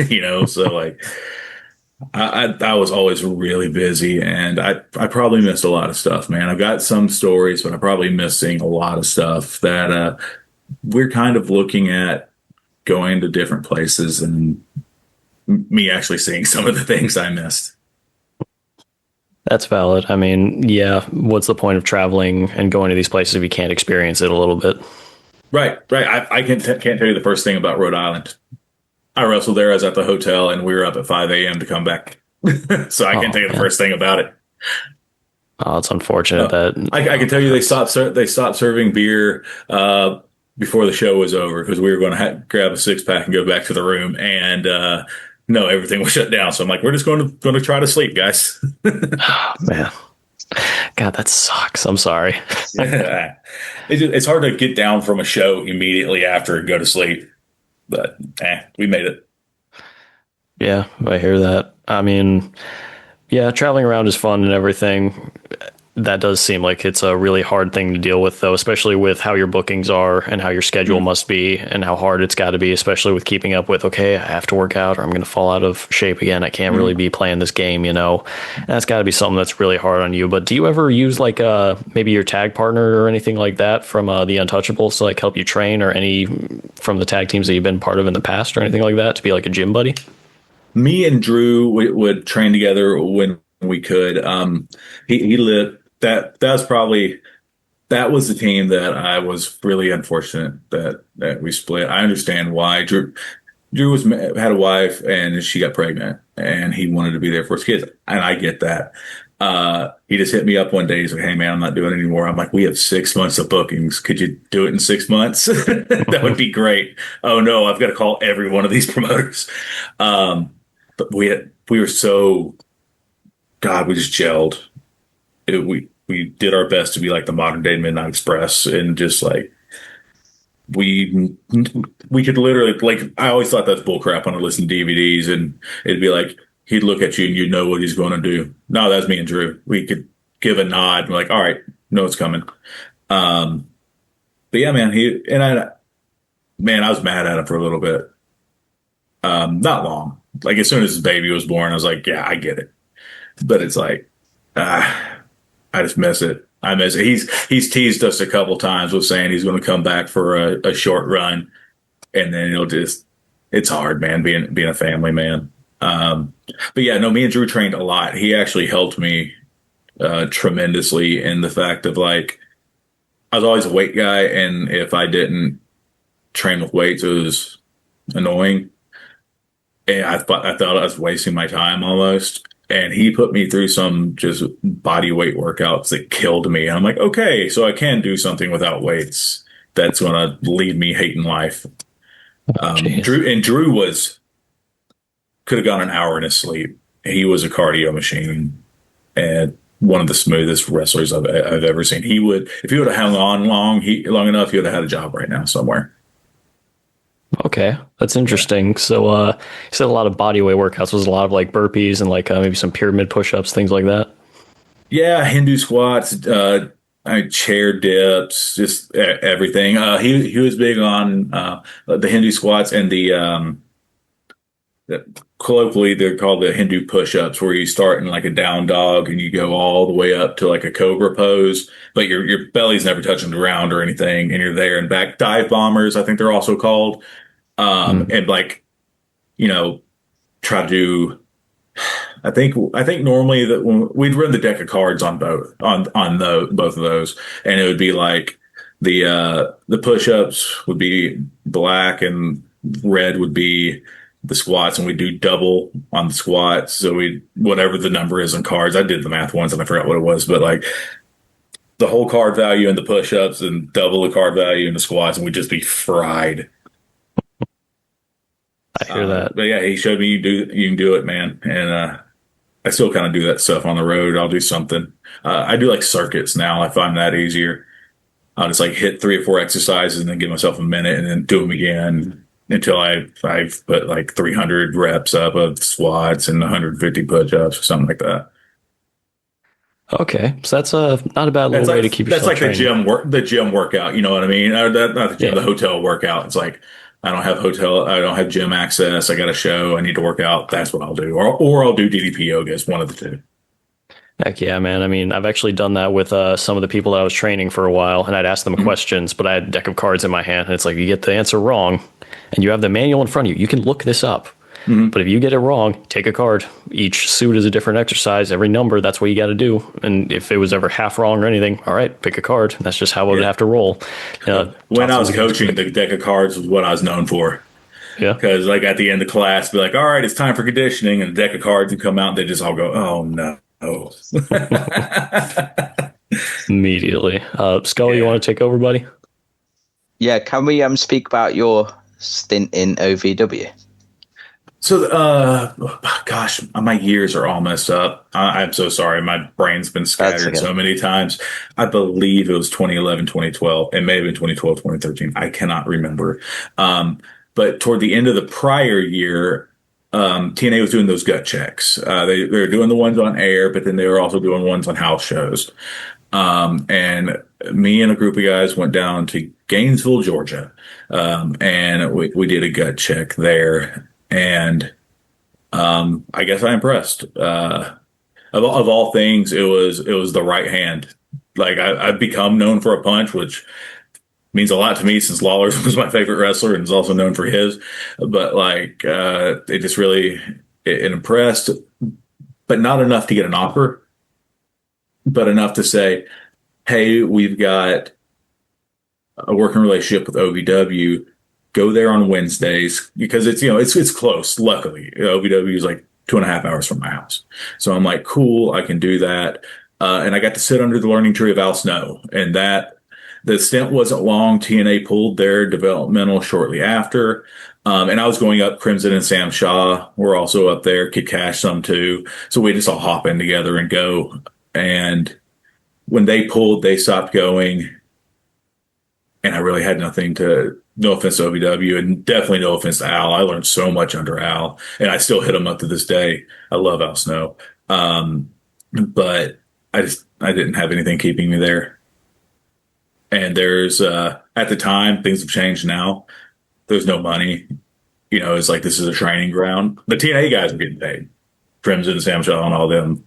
You know, so like I was always really busy, and I probably missed a lot of stuff, man. I've got some stories, but I probably missed seeing a lot of stuff that we're kind of looking at going to different places, and me actually seeing some of the things I missed. That's valid. I mean, yeah, what's the point of traveling and going to these places if you can't experience it a little bit? Right. I can't tell you the first thing about Rhode Island. I wrestled there. I was at the hotel, and we were up at 5 a.m. to come back. So I can't tell you the first thing about it. Oh, it's unfortunate that I can tell you they stopped serving beer before the show was over, because we were going to grab a 6-pack and go back to the room, and no, everything was shut down. So I'm like, we're just going to try to sleep, guys. Oh, man. God, that sucks. I'm sorry. Yeah. It's hard to get down from a show immediately after and go to sleep. But we made it. Yeah, I hear that. I mean, yeah, traveling around is fun and everything. That does seem like it's a really hard thing to deal with, though, especially with how your bookings are and how your schedule must be and how hard it's got to be, especially with keeping up with, okay, I have to work out or I'm going to fall out of shape again. I can't really be playing this game, you know. And that's got to be something that's really hard on you. But do you ever use like maybe your tag partner or anything like that from the Untouchables to like help you train, or any from the tag teams that you've been part of in the past or anything like that, to be like a gym buddy? Me and Drew would train together when we could. He lived. That was the team that I was really unfortunate that we split. I understand why. Drew had a wife, and she got pregnant, and he wanted to be there for his kids, and I get that. He just hit me up one day. He's like, "Hey man, I'm not doing it anymore." I'm like, "We have 6 months of bookings. Could you do it in 6 months?" That would be great. Oh no, I've got to call every one of these promoters. But we were so, God, we just gelled. We did our best to be like the modern day Midnight Express, and just like we could literally, like, I always thought that's bullcrap when I listened to DVDs, and it'd be like he'd look at you and you'd know what he's going to do. No, that's me and Drew. We could give a nod and be like, all right, know it's coming. But yeah, man, I was mad at him for a little bit. Not long. Like as soon as his baby was born, I was like, yeah, I get it. But it's like, I just miss it. I miss it. He's teased us a couple times with saying he's going to come back for a short run, and then it's hard, man, being a family man. But yeah, no, me and Drew trained a lot. He actually helped me tremendously in the fact of, like, I was always a weight guy, and if I didn't train with weights, it was annoying. And I thought I was wasting my time almost. And he put me through some just body weight workouts that killed me. And I'm like, okay, so I can do something without weights that's going to leave me hating life. Drew could have gone an hour in his sleep. He was a cardio machine and one of the smoothest wrestlers I've ever seen. If he would have hung on long enough, he would have had a job right now somewhere. Okay, that's interesting. So you said a lot of body weight workouts. Was a lot of like burpees and like maybe some pyramid push-ups, things like that? Yeah, Hindu squats, chair dips, just everything. He was big on the Hindu squats and the colloquially they're called the Hindu push-ups, where you start in like a down dog and you go all the way up to like a cobra pose, but your belly's never touching the ground or anything, and you're there. And back dive bombers, I think they're also called. And like, you know, try to do. I think normally that when we'd run the deck of cards on both of those, and it would be like the push-ups would be black and red would be the squats, and we do double on the squats. So whatever the number is in cards, I did the math once and I forgot what it was, but like the whole card value in the push-ups and double the card value in the squats, and we'd just be fried. I hear that. But yeah, he showed me you can do it, man. And I still kind of do that stuff on the road. I'll do something. I do like circuits now. I find that easier. I'll just like hit 3 or 4 exercises and then give myself a minute and then do them again until I've put like 300 reps up of squats and 150 push-ups or something like that. Okay, so that's not a bad little way to keep yourself That's like training. the gym workout. You know what I mean? Not the gym, Yeah. the hotel workout. It's like I don't have gym access. I got a show. I need to work out. That's what I'll do, or I'll do DDP yoga. It's one of the two. Heck yeah, man. I mean, I've actually done that with some of the people that I was training for a while, and I'd ask them questions, but I had a deck of cards in my hand, and it's like, you get the answer wrong, and you have the manual in front of you. You can look this up. But if you get it wrong, take a card. Each suit is a different exercise. Every number, that's what you got to do. And if it was ever half wrong or anything, all right, pick a card. That's just how I would have to roll. When I was coaching, the deck of cards was what I was known for. Yeah. Because like at the end of class, be like, all right, it's time for conditioning, and the deck of cards would come out, and they just all go, oh no. Immediately. Scully, you want to take over, buddy? Yeah, can we speak about your stint in OVW? So, gosh, my years are all messed up. I'm so sorry. My brain's been scattered okay. so many times. I believe it was 2011, 2012. It may have been 2012, 2013. I cannot remember. But toward the end of the prior year, TNA was doing those gut checks. They were doing the ones on air, but then they were also doing ones on house shows. And me and a group of guys went down to Gainesville, Georgia, and we did a gut check there. And I guess I impressed. Of all things, it was the right hand. Like I've become known for a punch, which means a lot to me since Lawler was my favorite wrestler and is also known for his. But like it just really it impressed, but not enough to get an offer, but enough to say, hey, we've got a working relationship with OVW. Go there on Wednesdays because it's close. Luckily, OVW is like 2.5 hours from my house, so I'm like, cool, I can do that. And I got to sit under the learning tree of Al Snow, and that the stint wasn't long. TNA pulled their developmental shortly after, and I was going up. Crimson and Sam Shaw were also up there. Kid Cash some too, so we just all hop in together and go. And when they pulled, they stopped going, and I really had nothing to. No offense to OVW, and definitely no offense to Al. I learned so much under Al, and I still hit him up to this day. I love Al Snow, but I didn't have anything keeping me there. And there's at the time, things have changed now. There's no money. It's like this is a training ground. The TNA guys are getting paid, Crimson, Sam Shaw, and all them.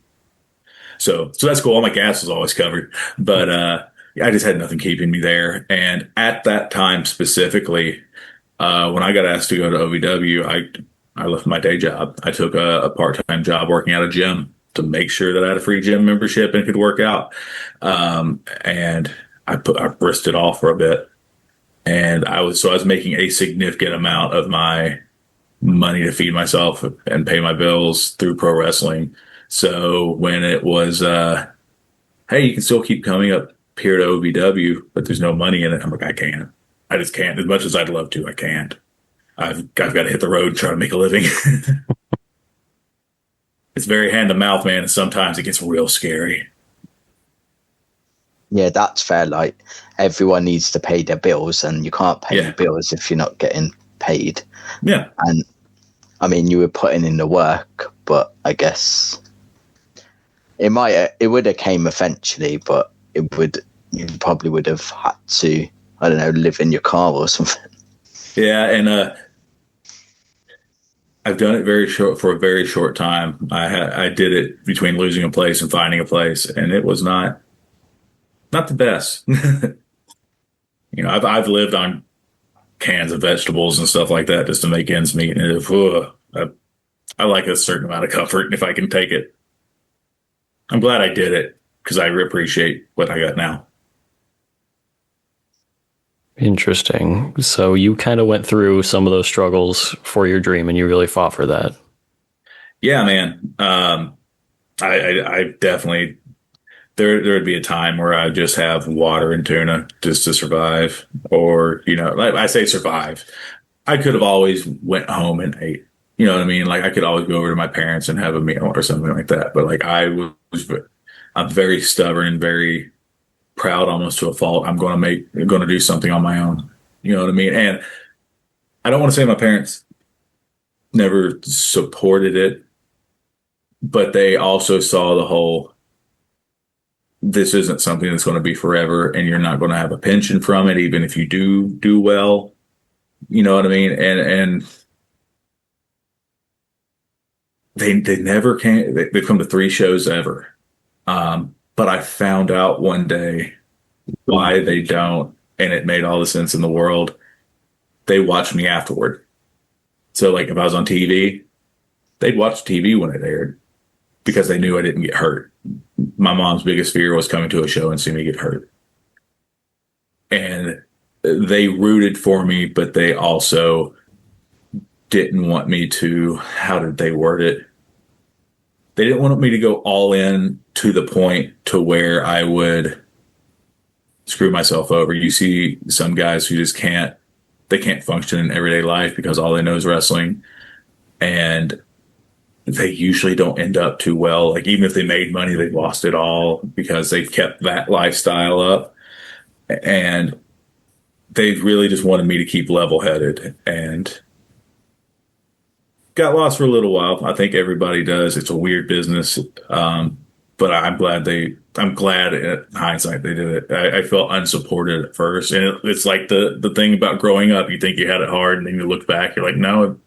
So that's cool. All my gas was always covered, but I just had nothing keeping me there. And at that time specifically, when I got asked to go to OVW, I left my day job. I took a part-time job working at a gym to make sure that I had a free gym membership and could work out. And I risked it all for a bit. And I was making a significant amount of my money to feed myself and pay my bills through pro wrestling. So when it was, hey, you can still keep coming up here to OVW, but there's no money in it. I'm like, I can't. I just can't. As much as I'd love to, I can't. I've got to hit the road and try to make a living. It's very hand to mouth, man, and sometimes it gets real scary. Yeah, that's fair. Like everyone needs to pay their bills, and you can't pay your bills if you're not getting paid. Yeah. And I mean, you were putting in the work, but I guess it would have came eventually, but you probably would have had to, I don't know, live in your car or something. Yeah, and I've done it for a very short time. I did it between losing a place and finding a place, and it was not the best. I've lived on cans of vegetables and stuff like that just to make ends meet, and I like a certain amount of comfort if I can take it. I'm glad I did it because I appreciate what I got now. Interesting. So you kind of went through some of those struggles for your dream, and you really fought for that. Yeah, man. I definitely there would be a time where I just have water and tuna just to survive, or like I say survive. I could have always went home and ate. You know what I mean? Like I could always go over to my parents and have a meal or something like that. But like I'm very stubborn and very proud almost to a fault. I'm going to do something on my own. You know what I mean? And I don't want to say my parents never supported it, but they also saw the whole, this isn't something that's going to be forever, and you're not going to have a pension from it, even if you do well. You know what I mean? And they never came. They've come to 3 shows ever. But I found out one day why they don't, and it made all the sense in the world. They watched me afterward. So, like, if I was on TV, they'd watch TV when it aired because they knew I didn't get hurt. My mom's biggest fear was coming to a show and seeing me get hurt. And they rooted for me, but they also didn't want me to, how did they word it? They didn't want me to go all in to the point to where I would screw myself over. You see some guys who just can't function in everyday life because all they know is wrestling. And they usually don't end up too well. Like, even if they made money, they've lost it all because they've kept that lifestyle up. And they really just wanted me to keep level-headed, and got lost for a little while. I think everybody does. It's a weird business. But I'm glad in hindsight they did it. I felt unsupported at first. And it's like the thing about growing up, you think you had it hard, and then you look back, you're like, no,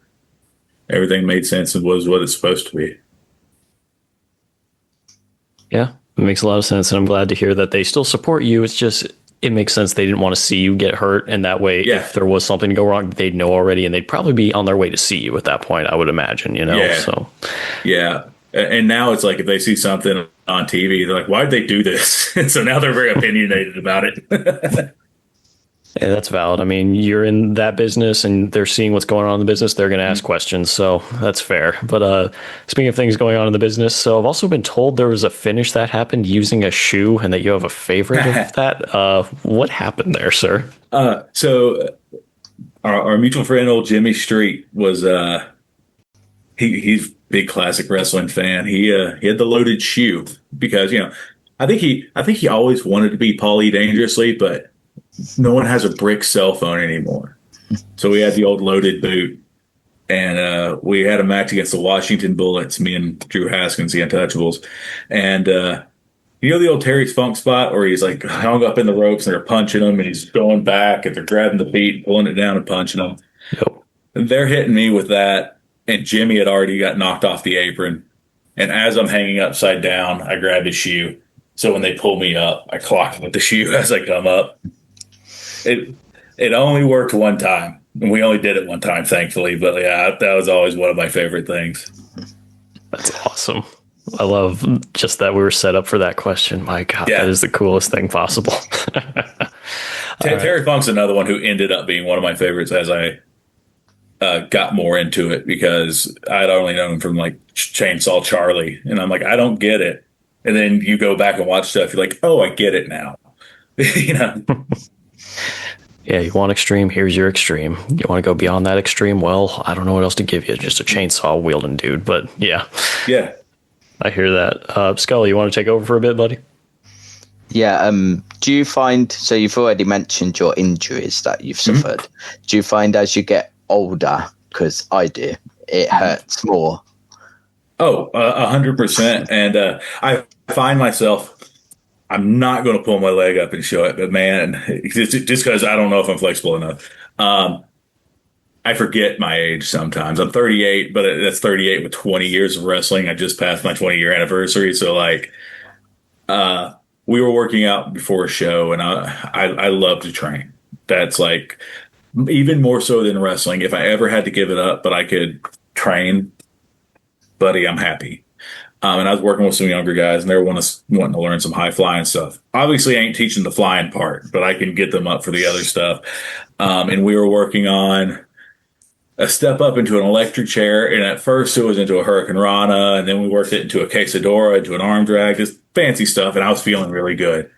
everything made sense and was what it's supposed to be. Yeah, it makes a lot of sense. And I'm glad to hear that they still support you. It's just, it makes sense they didn't want to see you get hurt. And that way, if there was something to go wrong, they'd know already. And they'd probably be on their way to see you at that point, I would imagine, you know? Yeah. So, yeah. And now it's like, if they see something on TV, they're like, why'd they do this? And so now they're very opinionated about it. yeah, that's valid. I mean, you're in that business and they're seeing what's going on in the business. They're going to ask questions. So that's fair. But speaking of things going on in the business, so I've also been told there was a finish that happened using a shoe and that you have a favorite of that. What happened there, sir? So our mutual friend, old Jimmy Street, was he's a big classic wrestling fan. He had the loaded shoe because, you know, I think he always wanted to be Paulie Dangerously, but no one has a brick cell phone anymore. So we had the old loaded boot, and we had a match against the Washington Bullets, me and Drew Haskins, the Untouchables. And you know the old Terry's Funk spot where he's like hung up in the ropes and they're punching him and he's going back and they're grabbing the feet, pulling it down and punching him. Yep. And they're hitting me with that, and Jimmy had already got knocked off the apron. And as I'm hanging upside down, I grab his shoe. So when they pull me up, I clock with the shoe as I come up. It only worked one time, and we only did it one time, thankfully. But yeah, that was always one of my favorite things. That's awesome. I love just that we were set up for that question. My God, that is the coolest thing possible. Terry Funk's another one who ended up being one of my favorites as I got more into it, because I'd only known him from like Chainsaw Charlie, and I'm like, I don't get it. And then you go back and watch stuff, you're like, oh, I get it now. You know. Yeah, you want extreme, here's your extreme. You want to go beyond that extreme? Well, I don't know what else to give you. Just a chainsaw wielding dude. But yeah. Yeah. I hear that. Scully, you want to take over for a bit, buddy? Yeah. Do you find, so you've already mentioned your injuries that you've suffered. Mm-hmm. Do you find as you get older, because I do, it hurts more? Oh, 100%. And I find myself, I'm not going to pull my leg up and show it, but man, just because I don't know if I'm flexible enough. I forget my age sometimes. I'm 38, but that's 38 with 20 years of wrestling. I just passed my 20-year anniversary. So like, we were working out before a show, and I love to train. That's like even more so than wrestling. If I ever had to give it up, but I could train, buddy, I'm happy. And I was working with some younger guys, and they were wanting to learn some high flying stuff. Obviously, I ain't teaching the flying part, but I can get them up for the other stuff. And we were working on a step up into an electric chair. And at first, it was into a Hurricane Rana, and then we worked it into a quesadora, into an arm drag, just fancy stuff. And I was feeling really good.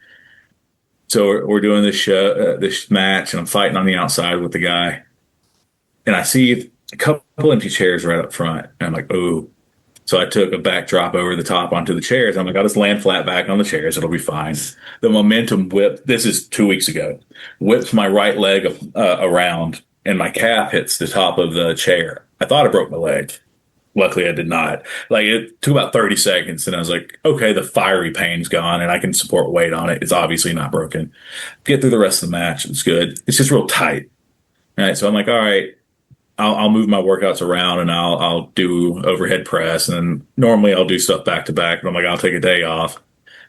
So we're doing this show, this match, and I'm fighting on the outside with the guy. And I see a couple empty chairs right up front. And I'm like, ooh. So I took a backdrop over the top onto the chairs. I'm like, I'll just land flat back on the chairs. It'll be fine. The momentum whipped. This is 2 weeks ago. Whipped my right leg around, and my calf hits the top of the chair. I thought I broke my leg. Luckily, I did not. Like, it took about 30 seconds, and I was like, okay, the fiery pain's gone, and I can support weight on it. It's obviously not broken. Get through the rest of the match. It's good. It's just real tight. All right, so I'm like, all right, I'll move my workouts around, and I'll do overhead press, and normally I'll do stuff back to back, but I'm like, I'll take a day off.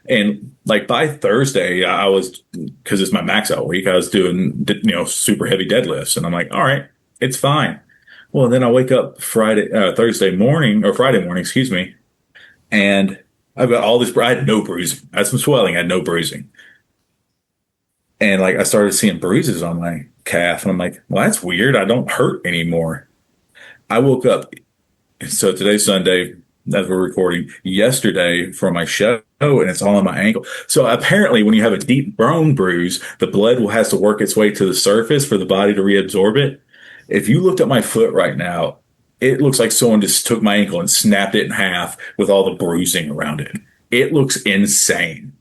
And like by Thursday, I was, because it's my max out week, I was doing, super heavy deadlifts, and I'm like, all right, it's fine. Well, then I wake up Thursday morning, or Friday morning, excuse me, and I've got all this. I had no bruising. I had some swelling. I had no bruising, and like I started seeing bruises on my calf, and I'm like, well, that's weird. I don't hurt anymore. I woke up. So today's Sunday, as we're recording. Yesterday for my show, and it's all on my ankle. So apparently, when you have a deep bone bruise, the blood has to work its way to the surface for the body to reabsorb it. If you looked at my foot right now, it looks like someone just took my ankle and snapped it in half with all the bruising around it. It looks insane.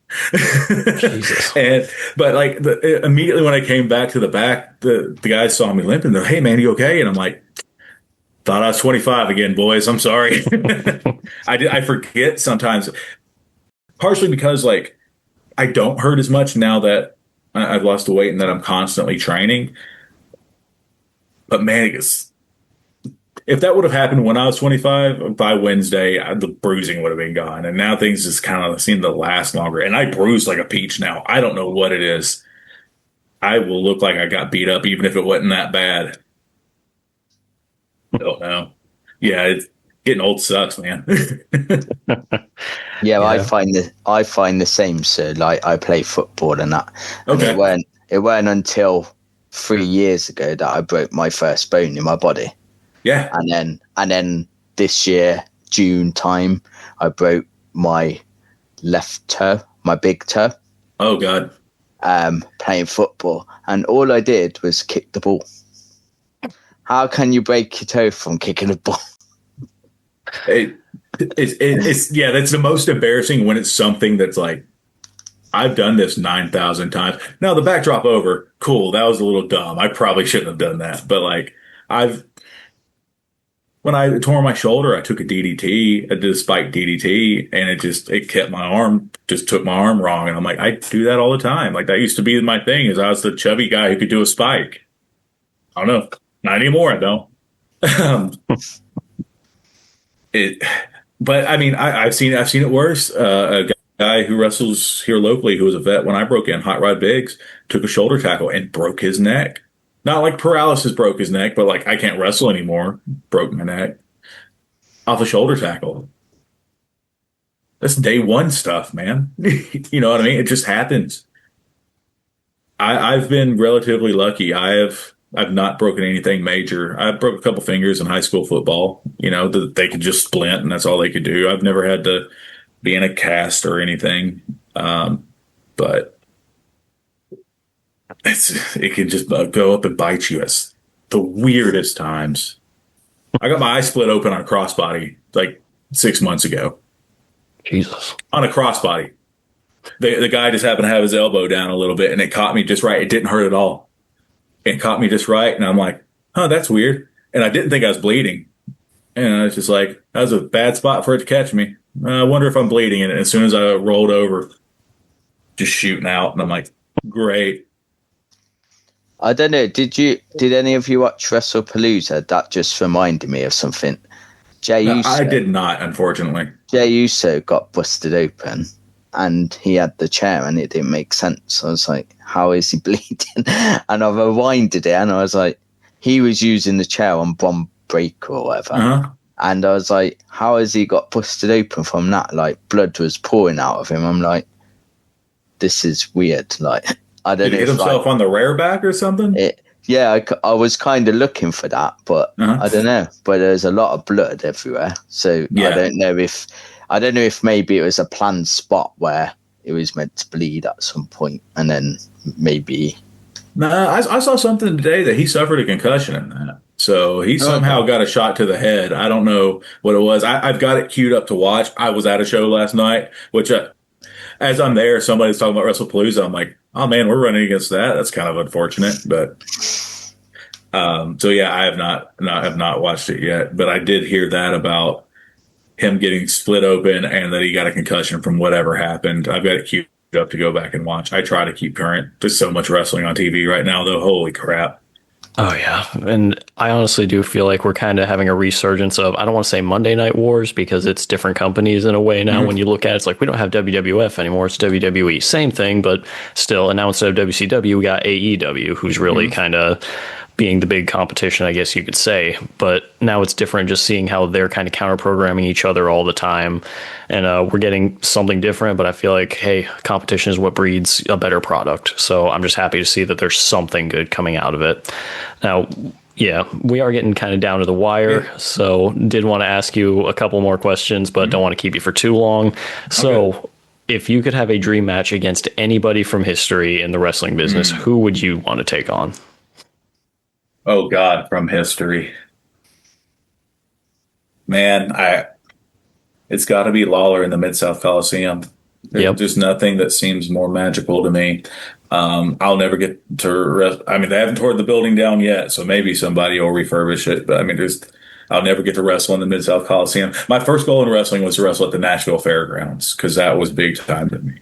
Jesus. But like immediately when I came back to the back, the guys saw me limping. They're, hey man, you okay? And I'm like, thought I was 25 again, boys. I'm sorry. I forget sometimes, partially because like I don't hurt as much now that I've lost the weight and that I'm constantly training. But man, if that would have happened when I was 25, by Wednesday, the bruising would have been gone. And now things just kind of seem to last longer. And I bruise like a peach now. I don't know what it is. I will look like I got beat up, even if it wasn't that bad. Don't know. Yeah, getting old sucks, man. Yeah, I find the same. So, like, I play football and that. And okay. It weren't until 3 years ago that I broke my first bone in my body. Yeah. And then this year, June time, I broke my left toe, my big toe. Oh God. Playing football, and all I did was kick the ball. How can you break your toe from kicking a ball? It's yeah, that's the most embarrassing when it's something that's like, I've done this 9,000 times. Now the backdrop over, cool. That was a little dumb. I probably shouldn't have done that. But like when I tore my shoulder, I took a DDT, I did a spike DDT, and it kept my arm, just took my arm wrong. And I'm like, I do that all the time. Like that used to be my thing, is I was the chubby guy who could do a spike. I don't know. Not anymore, I don't. But I mean, I've seen it worse. A guy who wrestles here locally, who was a vet when I broke in, Hot Rod Biggs, took a shoulder tackle and broke his neck. Not like paralysis broke his neck, but like I can't wrestle anymore. Broke my neck off a shoulder tackle. That's day one stuff, man. You know what I mean? It just happens. I've been relatively lucky. I've not broken anything major. I broke a couple fingers in high school football. You know, they could just splint, and that's all they could do. I've never had to be in a cast or anything, but it can just go up and bite you at the weirdest times. I got my eye split open on a crossbody like 6 months ago. Jesus. On a crossbody. The guy just happened to have his elbow down a little bit, and it caught me just right. It didn't hurt at all. It caught me just right, and I'm like, huh, that's weird. And I didn't think I was bleeding. And I was just like, that was a bad spot for it to catch me. I wonder if I'm bleeding. And as soon as I rolled over, just shooting out, and I'm like, great. I don't know. Did any of you watch Wrestle Palooza? That just reminded me of something. I did not, unfortunately. Jey Uso got busted open, and he had the chair, and it didn't make sense. I was like, how is he bleeding? And I rewinded it, and I was like, he was using the chair on Bron Breakker or whatever. Uh-huh. And I was like, how has he got busted open from that? Like, blood was pouring out of him. I'm like, this is weird. Like, I don't know. Did he hit himself on the rear back or something? I was kind of looking for that, but I don't know. But there's a lot of blood everywhere. So yeah. I don't know if maybe it was a planned spot where it was meant to bleed at some point, and then maybe. I saw something today that he suffered a concussion in that. So he somehow got a shot to the head. I don't know what it was. I've got it queued up to watch. I was at a show last night, which as I'm there, somebody's talking about WrestlePalooza. I'm like, oh man, we're running against that. That's kind of unfortunate, but so yeah, I have not watched it yet, but I did hear that about him getting split open and that he got a concussion from whatever happened. I've got it queued up to go back and watch. I try to keep current. There's so much wrestling on TV right now, though. Holy crap. Oh, yeah. And I honestly do feel like we're kind of having a resurgence of, I don't want to say Monday Night Wars because it's different companies in a way now. When you look at it, it's like we don't have WWF anymore. It's WWE. Same thing, but still, and now instead of WCW, we got AEW, who's really kind of being the big competition, I guess you could say. But now it's different just seeing how they're kind of counter-programming each other all the time. And we're getting something different, but I feel like, hey, competition is what breeds a better product. So I'm just happy to see that there's something good coming out of it. Now, yeah, we are getting kind of down to the wire. So did want to ask you a couple more questions, but don't want to keep you for too long. So if you could have a dream match against anybody from history in the wrestling business, who would you want to take on? Oh God, from history. Man, it's got to be Lawler in the Mid-South Coliseum. There's just nothing that seems more magical to me. I'll never get to I mean, they haven't torn the building down yet, so maybe somebody will refurbish it. But I mean, I'll never get to wrestle in the Mid-South Coliseum. My first goal in wrestling was to wrestle at the Nashville Fairgrounds because that was big time to me.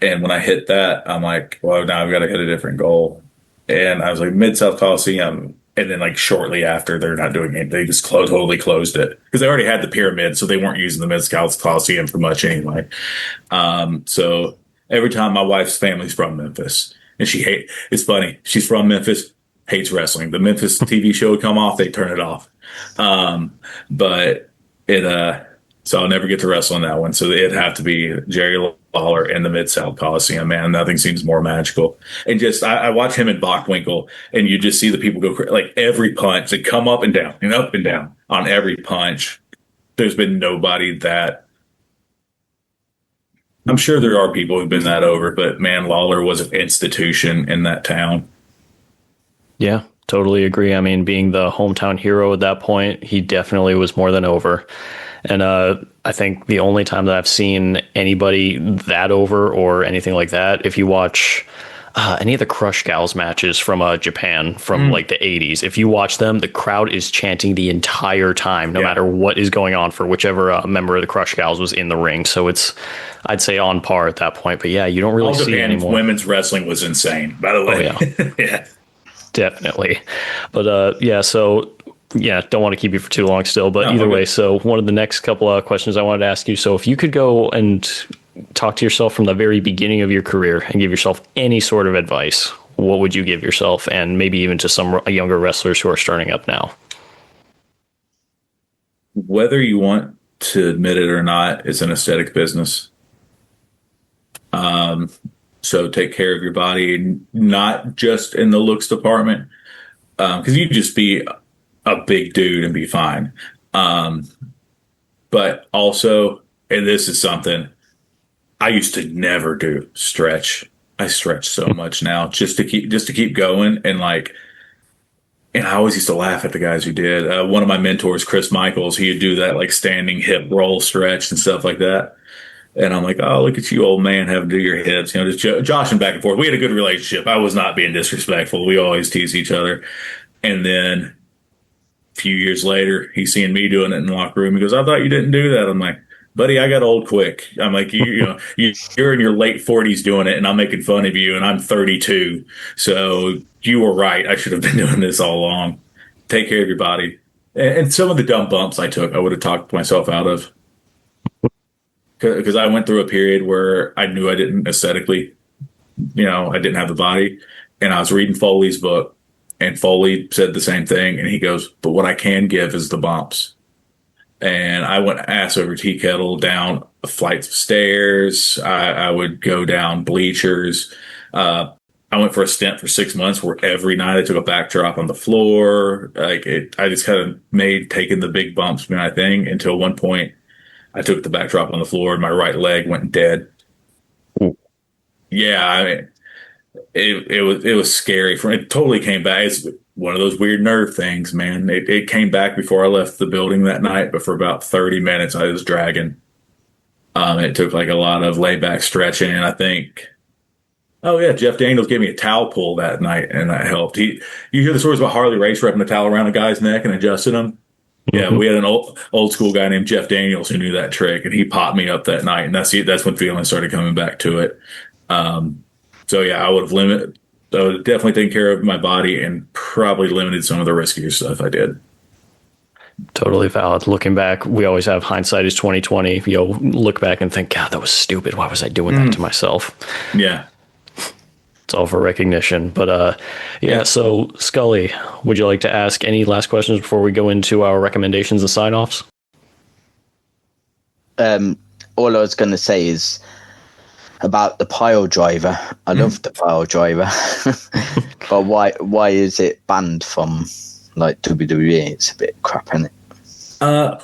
And when I hit that, I'm like, well, now I've got to hit a different goal. And I was like, Mid-South Coliseum. And then, like, shortly after, they're not doing it. They just totally closed it because they already had the pyramid, so they weren't using the Mid-South Coliseum for much anyway. So every time my wife's family's from Memphis, and it's funny, she's from Memphis, hates wrestling. The Memphis TV show would come off, they turn it off. So I'll never get to wrestle in that one. So it'd have to be Jerry Lawler in the Mid-South Coliseum, man. Nothing seems more magical. And just, I watch him in Bockwinkel, and you just see the people go, like, every punch, they come up and down on every punch. There's been nobody that, I'm sure there are people who've been that over, but man, Lawler was an institution in that town. Yeah, totally agree. I mean, being the hometown hero at that point, he definitely was more than over. And I think the only time that I've seen anybody that over or anything like that, if you watch any of the Crush Gals matches from Japan from like the 80s, if you watch them, the crowd is chanting the entire time, no matter what is going on for whichever member of the Crush Gals was in the ring. So it's, I'd say, on par at that point. But yeah, you don't really see anymore. Women's wrestling was insane, by the way. Oh, yeah. Yeah. Definitely. But so... yeah, don't want to keep you for too long still, but either way, so one of the next couple of questions I wanted to ask you. So if you could go and talk to yourself from the very beginning of your career and give yourself any sort of advice, what would you give yourself, and maybe even to some younger wrestlers who are starting up now? Whether you want to admit it or not, it's an aesthetic business. So take care of your body, not just in the looks department, because you just be a big dude and be fine. But also, and this is something I used to never do, stretch. I stretch so much now just to keep going. And like, and I always used to laugh at the guys who did. One of my mentors, Chris Michaels, he'd do that like standing hip roll stretch and stuff like that. And I'm like, oh, look at you, old man, having to do your hips, just joshing back and forth. We had a good relationship. I was not being disrespectful. We always tease each other. And then few years later, he's seeing me doing it in the locker room. He goes, I thought you didn't do that. I'm like, buddy, I got old quick. I'm like, you're in your late 40s doing it, and I'm making fun of you, and I'm 32. So you were right. I should have been doing this all along. Take care of your body. And some of the dumb bumps I took, I would have talked myself out of. Because I went through a period where I knew I didn't aesthetically, I didn't have the body. And I was reading Foley's book. And Foley said the same thing. And he goes, but what I can give is the bumps. And I went ass over tea kettle down flights of stairs. I would go down bleachers. I went for a stint for 6 months where every night I took a backdrop on the floor. I just kind of made taking the big bumps my thing until one point I took the backdrop on the floor and my right leg went dead. Ooh. Yeah. it was scary. It totally came back. It's one of those weird nerve things, man. It came back before I left the building that night, but for about 30 minutes I was dragging. It took like a lot of layback stretching, and I think, oh yeah, Jeff Daniels gave me a towel pull that night, and that helped. You hear the stories about Harley Race wrapping a towel around a guy's neck and adjusting him. Yeah, we had an old school guy named Jeff Daniels who knew that trick, and he popped me up that night, and that's when feeling started coming back to it. So yeah, I would have definitely taken care of my body and probably limited some of the riskier stuff I did. Totally valid. Looking back, we always have hindsight is 2020. Look back and think, God, that was stupid. Why was I doing that to myself? Yeah. It's all for recognition. But yeah, so Scully, would you like to ask any last questions before we go into our recommendations and sign-offs? All I was going to say is about the pile driver. I love the pile driver. But why is it banned from like WWE? It's a bit crap, isn't it?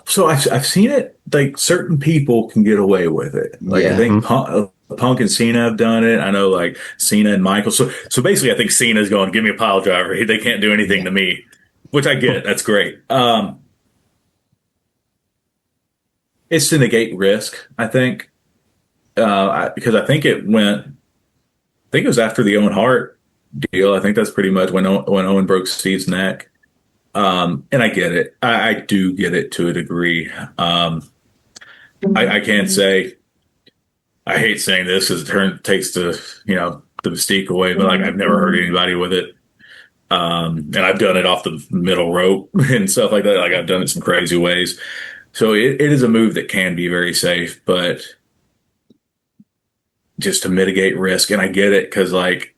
So I've seen it. Like certain people can get away with it. Like I think Punk and Cena have done it. I know like Cena and Michael. So basically, I think Cena's going, give me a pile driver. They can't do anything to me, which I get. That's great. It's to negate risk, I think, because I think it was after the Owen Hart deal. I think that's pretty much when Owen broke Steve's neck. And I get it. I do get it to a degree. I can't say, I hate saying this because it takes the mystique away, but like I've never hurt anybody with it. And I've done it off the middle rope and stuff like that. Like I've done it some crazy ways. So it is a move that can be very safe, but just to mitigate risk. And I get it because like,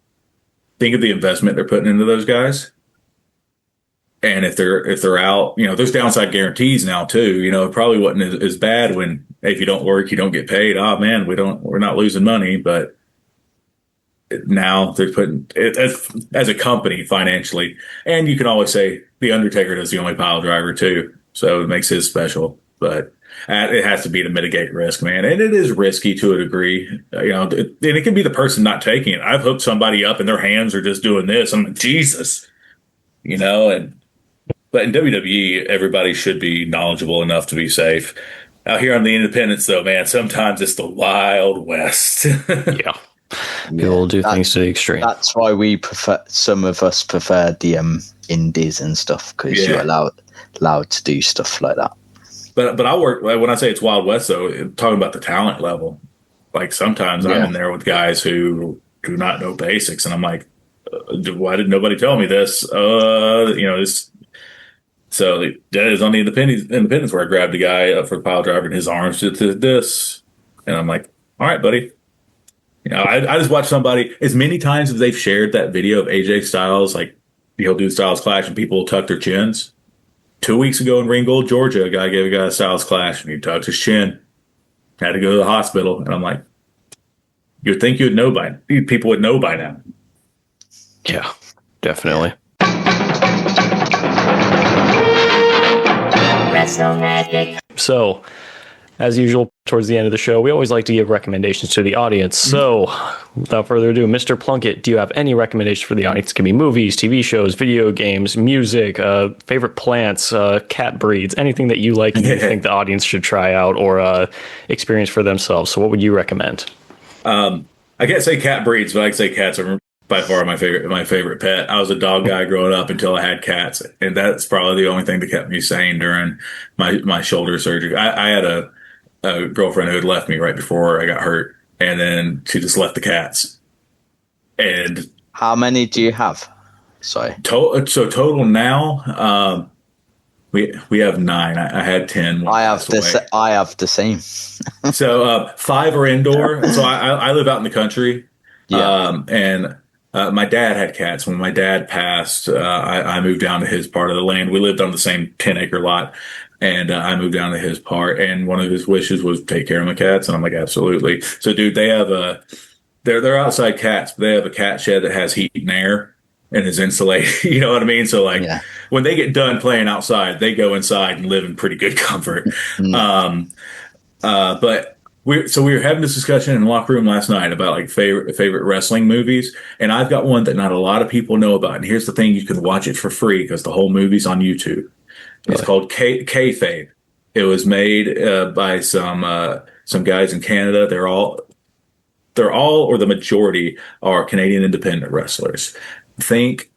think of the investment they're putting into those guys. And if they're out, there's downside guarantees now too. It probably wasn't as bad when if you don't work, you don't get paid. Oh man, we're not losing money, but now they're putting it as a company financially. And you can always say the Undertaker does the only pile driver too, so it makes his special. But it has to be to mitigate risk, man. And it is risky to a degree, and it can be the person not taking it. I've hooked somebody up and their hands are just doing this. I'm like, Jesus, But in WWE, everybody should be knowledgeable enough to be safe. Out here on the independents, though, man, sometimes it's the Wild West. Yeah. People do things to the extreme. That's why some of us prefer the indies and stuff, because you're allowed to do stuff like that. But I work, when I say it's Wild West, though, talking about the talent level, like sometimes I'm in there with guys who do not know basics, and I'm like, why did nobody tell me this? So that is on the independence where I grabbed a guy up for the pile driver and his arms did this. And I'm like, all right, buddy. I just watched somebody as many times as they've shared that video of AJ Styles, like he'll do Styles Clash and people will tuck their chins. 2 weeks ago in Ringgold, Georgia, a guy gave a guy a Styles Clash and he tucked his chin. Had to go to the hospital. And I'm like, you'd think people would know by now. Yeah, definitely. Wrestle Magic. So, as usual, towards the end of the show, we always like to give recommendations to the audience. So, without further ado, Mr. Plunkett, do you have any recommendations for the audience? It can be movies, TV shows, video games, music, favorite plants, cat breeds, anything that you like and you think the audience should try out or experience for themselves. So, what would you recommend? I can't say cat breeds, but I can say cats are by far my favorite pet. I was a dog guy growing up until I had cats, and that's probably the only thing that kept me sane during my shoulder surgery. I had a girlfriend who had left me right before I got hurt, and then she just left the cats. And how many do you have? Sorry. Total now, we have 9. I had 10. I have the same. So 5 are indoor. So I live out in the country. Yeah. And my dad had cats. When my dad passed, I moved down to his part of the land. We lived on the same 10-acre lot, and I moved down to his part. And one of his wishes was take care of my cats, and I'm like, absolutely. So, dude, they have they're outside cats, but they have a cat shed that has heat and air and is insulated. You know what I mean? So, like, when they get done playing outside, they go inside and live in pretty good comfort. But we were having this discussion in the locker room last night about like favorite wrestling movies, and I've got one that not a lot of people know about. And here's the thing: you can watch it for free because the whole movie's on YouTube. It's called Kayfabe. It was made by some guys in Canada. They're all, or the majority, are Canadian independent wrestlers. Think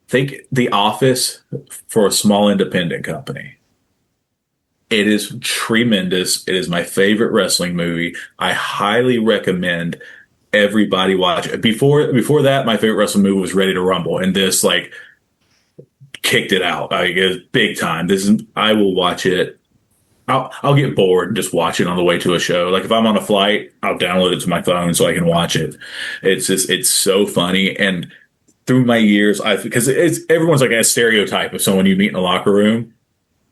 The Office for a small independent company. It is tremendous. It is my favorite wrestling movie. I highly recommend everybody watch it. Before that, my favorite wrestling movie was Ready to Rumble, and this like kicked it out. It was big time. I will watch it. I'll get bored and just watch it on the way to a show. Like if I'm on a flight, I'll download it to my phone so I can watch it. It's so funny. And through my years, because everyone's like a stereotype of someone you meet in a locker room.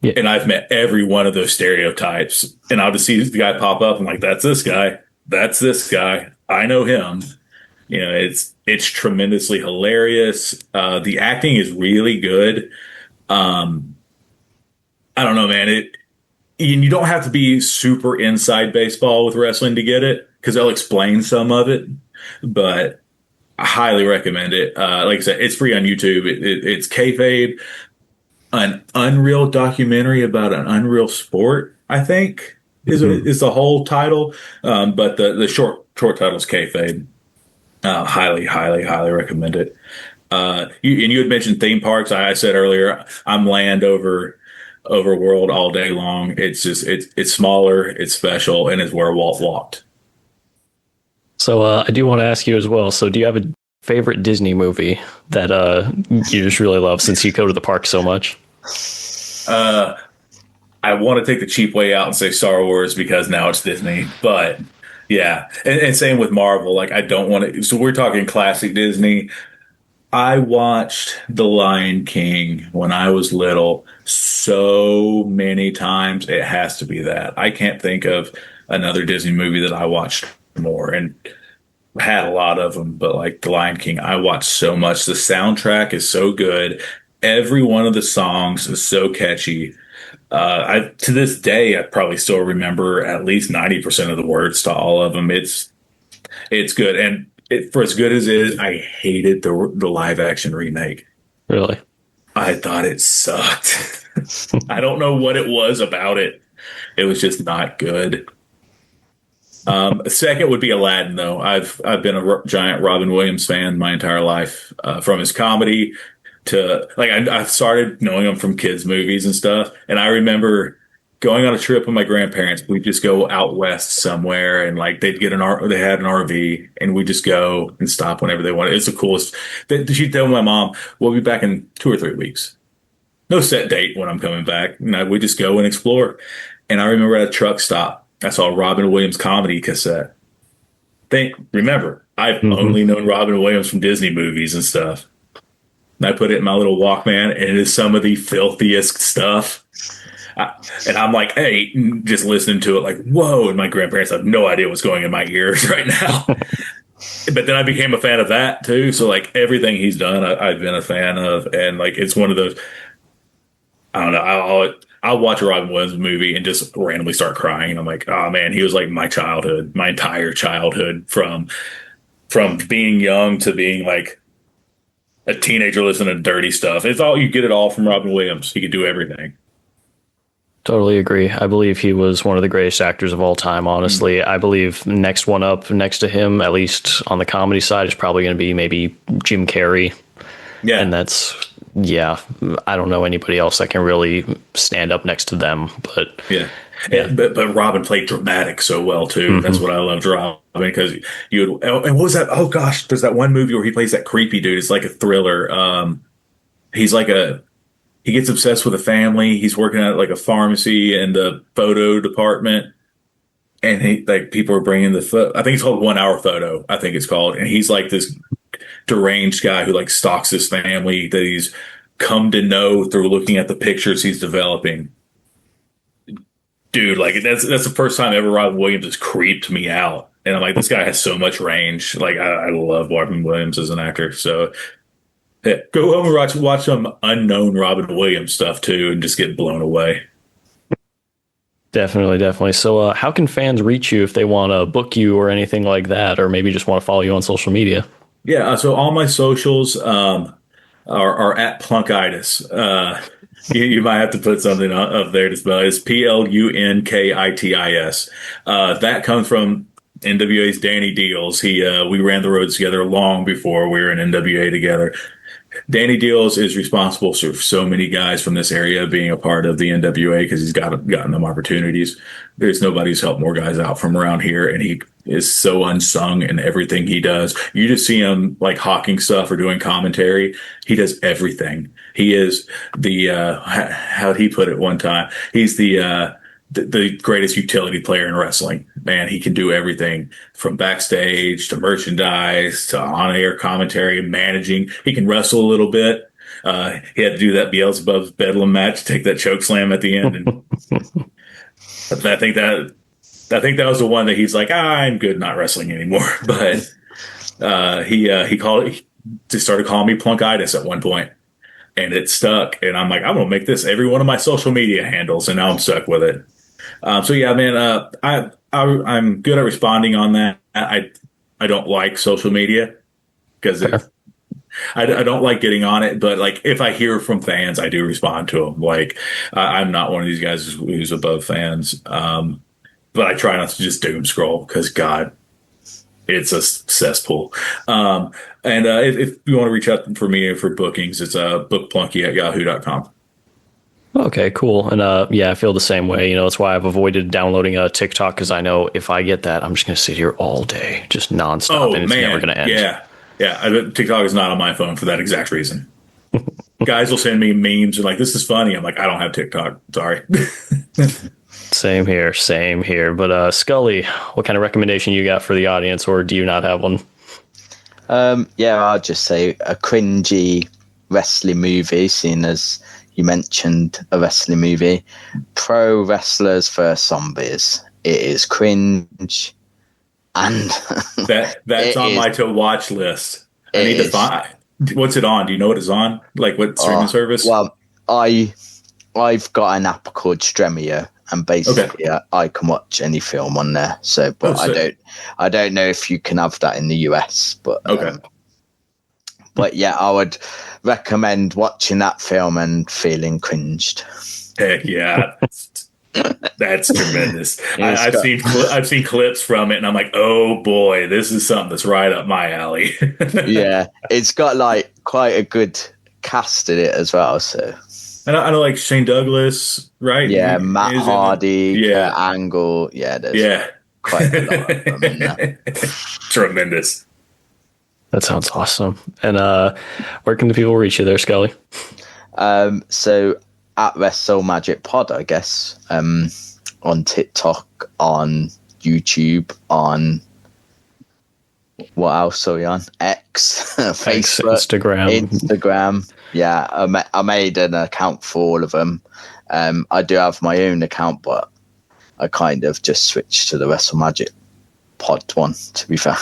Yeah. And I've met every one of those stereotypes, and I'll just see the guy pop up. I'm like, that's this guy. That's this guy. I know him. You know, it's tremendously hilarious. The acting is really good. I don't know, man. And you don't have to be super inside baseball with wrestling to get it, because they'll explain some of it, but I highly recommend it. Like I said, it's free on YouTube. It's Kayfabe, an Unreal documentary about an unreal sport, I think is the whole title. But the short title is Kayfabe. Highly recommend it. You had mentioned theme parks. I said earlier, I'm land over world all day long. It's just, it's smaller, it's special, and it's where Walt walked. So I do want to ask you as well. So do you have a favorite Disney movie that you just really love, since you go to the park so much? I want to take the cheap way out and say Star Wars because now it's Disney, but yeah. And same with Marvel. Like I don't want to, so we're talking classic Disney. I watched The Lion King when I was little so many times. It has to be that. I can't think of another Disney movie that I watched more, and had a lot of them, but like The Lion King, I watched so much. The soundtrack is so good. Every one of the songs is so catchy. To this day, I probably still remember at least 90% of the words to all of them. It's good. And for as good as it is, I hated the live action remake. Really? I thought it sucked. I don't know what it was about it. It was just not good. Second would be Aladdin, though. I've been a giant Robin Williams fan my entire life, from his comedy to like I started knowing him from kids' movies and stuff. And I remember going on a trip with my grandparents. We'd just go out west somewhere, and like they had an RV, and we'd just go and stop whenever they wanted. It's the coolest. She'd tell my mom, "We'll be back in 2 or 3 weeks. No set date when I'm coming back." We just go and explore. And I remember at a truck stop, I saw a Robin Williams comedy cassette. Remember, I've only known Robin Williams from Disney movies and stuff. And I put it in my little Walkman, and it is some of the filthiest stuff. And I'm like, hey, just listening to it, like, whoa. And my grandparents have no idea what's going in my ears right now. But then I became a fan of that too. So like everything he's done, I've been a fan of. And like, it's one of those, I don't know, I'll watch a Robin Williams movie and just randomly start crying. And I'm like, oh man, he was like my childhood, my entire childhood, from being young to being like a teenager listening to dirty stuff. You get it all from Robin Williams. He could do everything. Totally agree. I believe he was one of the greatest actors of all time, honestly. I believe next one up next to him, at least on the comedy side, is probably going to be maybe Jim Carrey. Yeah. And I don't know anybody else that can really stand up next to them. But yeah. But Robin played dramatic so well too. Mm-hmm. That's what I loved Robin, because and what was that? Oh gosh, there's that one movie where he plays that creepy dude. It's like a thriller. He gets obsessed with a family. He's working at like a pharmacy in the photo department, and people are bringing I think it's called 1 Hour Photo. I think it's called, and he's like this deranged guy who like stalks this family that he's come to know through looking at the pictures he's developing. Dude, like that's the first time ever Robin Williams has creeped me out, and I'm like, this guy has so much range. Like I love Robin Williams as an actor. So yeah, go home and watch some unknown Robin Williams stuff too, and just get blown away. Definitely, definitely. So how can fans reach you if they want to book you or anything like that, or maybe just want to follow you on social media? Yeah, so all my socials are at Plunkitis. You might have to put something up there to spell it. It's Plunkitis. That comes from NWA's Danny Deals. We ran the roads together long before we were in NWA together. Danny Deals is responsible for so many guys from this area being a part of the NWA because he's gotten them opportunities. There's nobody who's helped more guys out from around here, and he is so unsung in everything he does. You just see him like hawking stuff or doing commentary. He does everything. He is how'd he put it one time? He's the greatest utility player in wrestling. Man, he can do everything from backstage to merchandise to on-air commentary, managing. He can wrestle a little bit. He had to do that Beelzebub's Bedlam match, take that choke slam at the end. And I think that was the one that he's like, I'm good not wrestling anymore. But he just started calling me Plunkitis at one point, and it stuck. And I'm like, I'm gonna make this every one of my social media handles, and now I'm stuck with it. So yeah, man, I'm good at responding on that. I don't like social media because I don't like getting on it, but like if I hear from fans, I do respond to them. Like I'm not one of these guys who's above fans, but I try not to just doom scroll because God, it's a cesspool. And if you want to reach out for me for bookings, it's bookplunky@yahoo.com. Okay, cool. And yeah, I feel the same way. That's why I've avoided downloading a TikTok, because I know if I get that, I'm just going to sit here all day, just nonstop, and it's never going to end. Yeah. TikTok is not on my phone for that exact reason. Guys will send me memes and like, this is funny. I'm like, I don't have TikTok. Sorry. Same here. But Scully, what kind of recommendation you got for the audience, or do you not have one? Yeah, I'll just say a cringy wrestling movie, seeing as you mentioned a wrestling movie, Pro Wrestlers vs. Zombies. It is cringe, and that's on my to watch list. I need to find. What's it on? Do you know what it's on? Like what streaming service? Well, I've got an app called Stremio, and basically I can watch any film on there. So, but I don't know if you can have that in the US. But but yeah, I would recommend watching that film and feeling cringed. Heck yeah. That's tremendous. I've seen clips from it, and I'm like, oh boy, this is something that's right up my alley. Yeah, it's got like quite a good cast in it as well. So, and I know like Shane Douglas, right? Yeah, Matt Hardy, Kurt Angle. Yeah, there's quite a lot of them in there. Tremendous. That sounds awesome. And where can the people reach you there, Scully? So at Wrestle Magic Pod, I guess, on TikTok, on YouTube, on what else are we on? X, Facebook, Instagram. Yeah, I made an account for all of them. I do have my own account, but I kind of just switched to the Wrestle Magic Pod one, to be fair.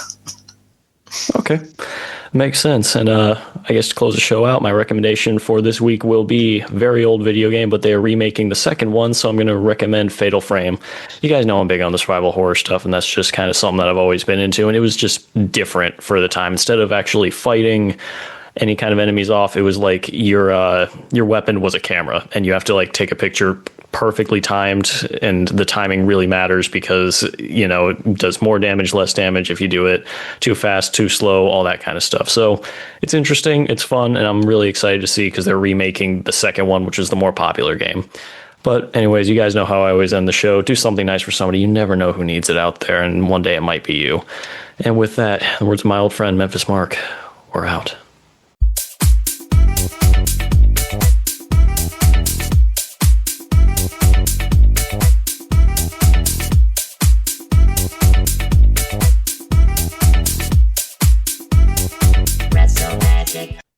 Okay, makes sense. And I guess to close the show out, my recommendation for this week will be a very old video game, but they are remaking the second one, so I'm going to recommend Fatal Frame. You guys know I'm big on the survival horror stuff, and that's just kind of something that I've always been into, and it was just different for the time. Instead of actually fighting any kind of enemies off, it was like your weapon was a camera, and you have to like take a picture perfectly timed, and the timing really matters because it does more damage, less damage if you do it too fast, too slow, all that kind of stuff. So it's interesting, it's fun, and I'm really excited to see because they're remaking the second one, which is the more popular game. But anyways, you guys know how I always end the show. Do something nice for somebody. You never know who needs it out there, and one day it might be you. And with that, the words of my old friend Memphis Mark, we're out.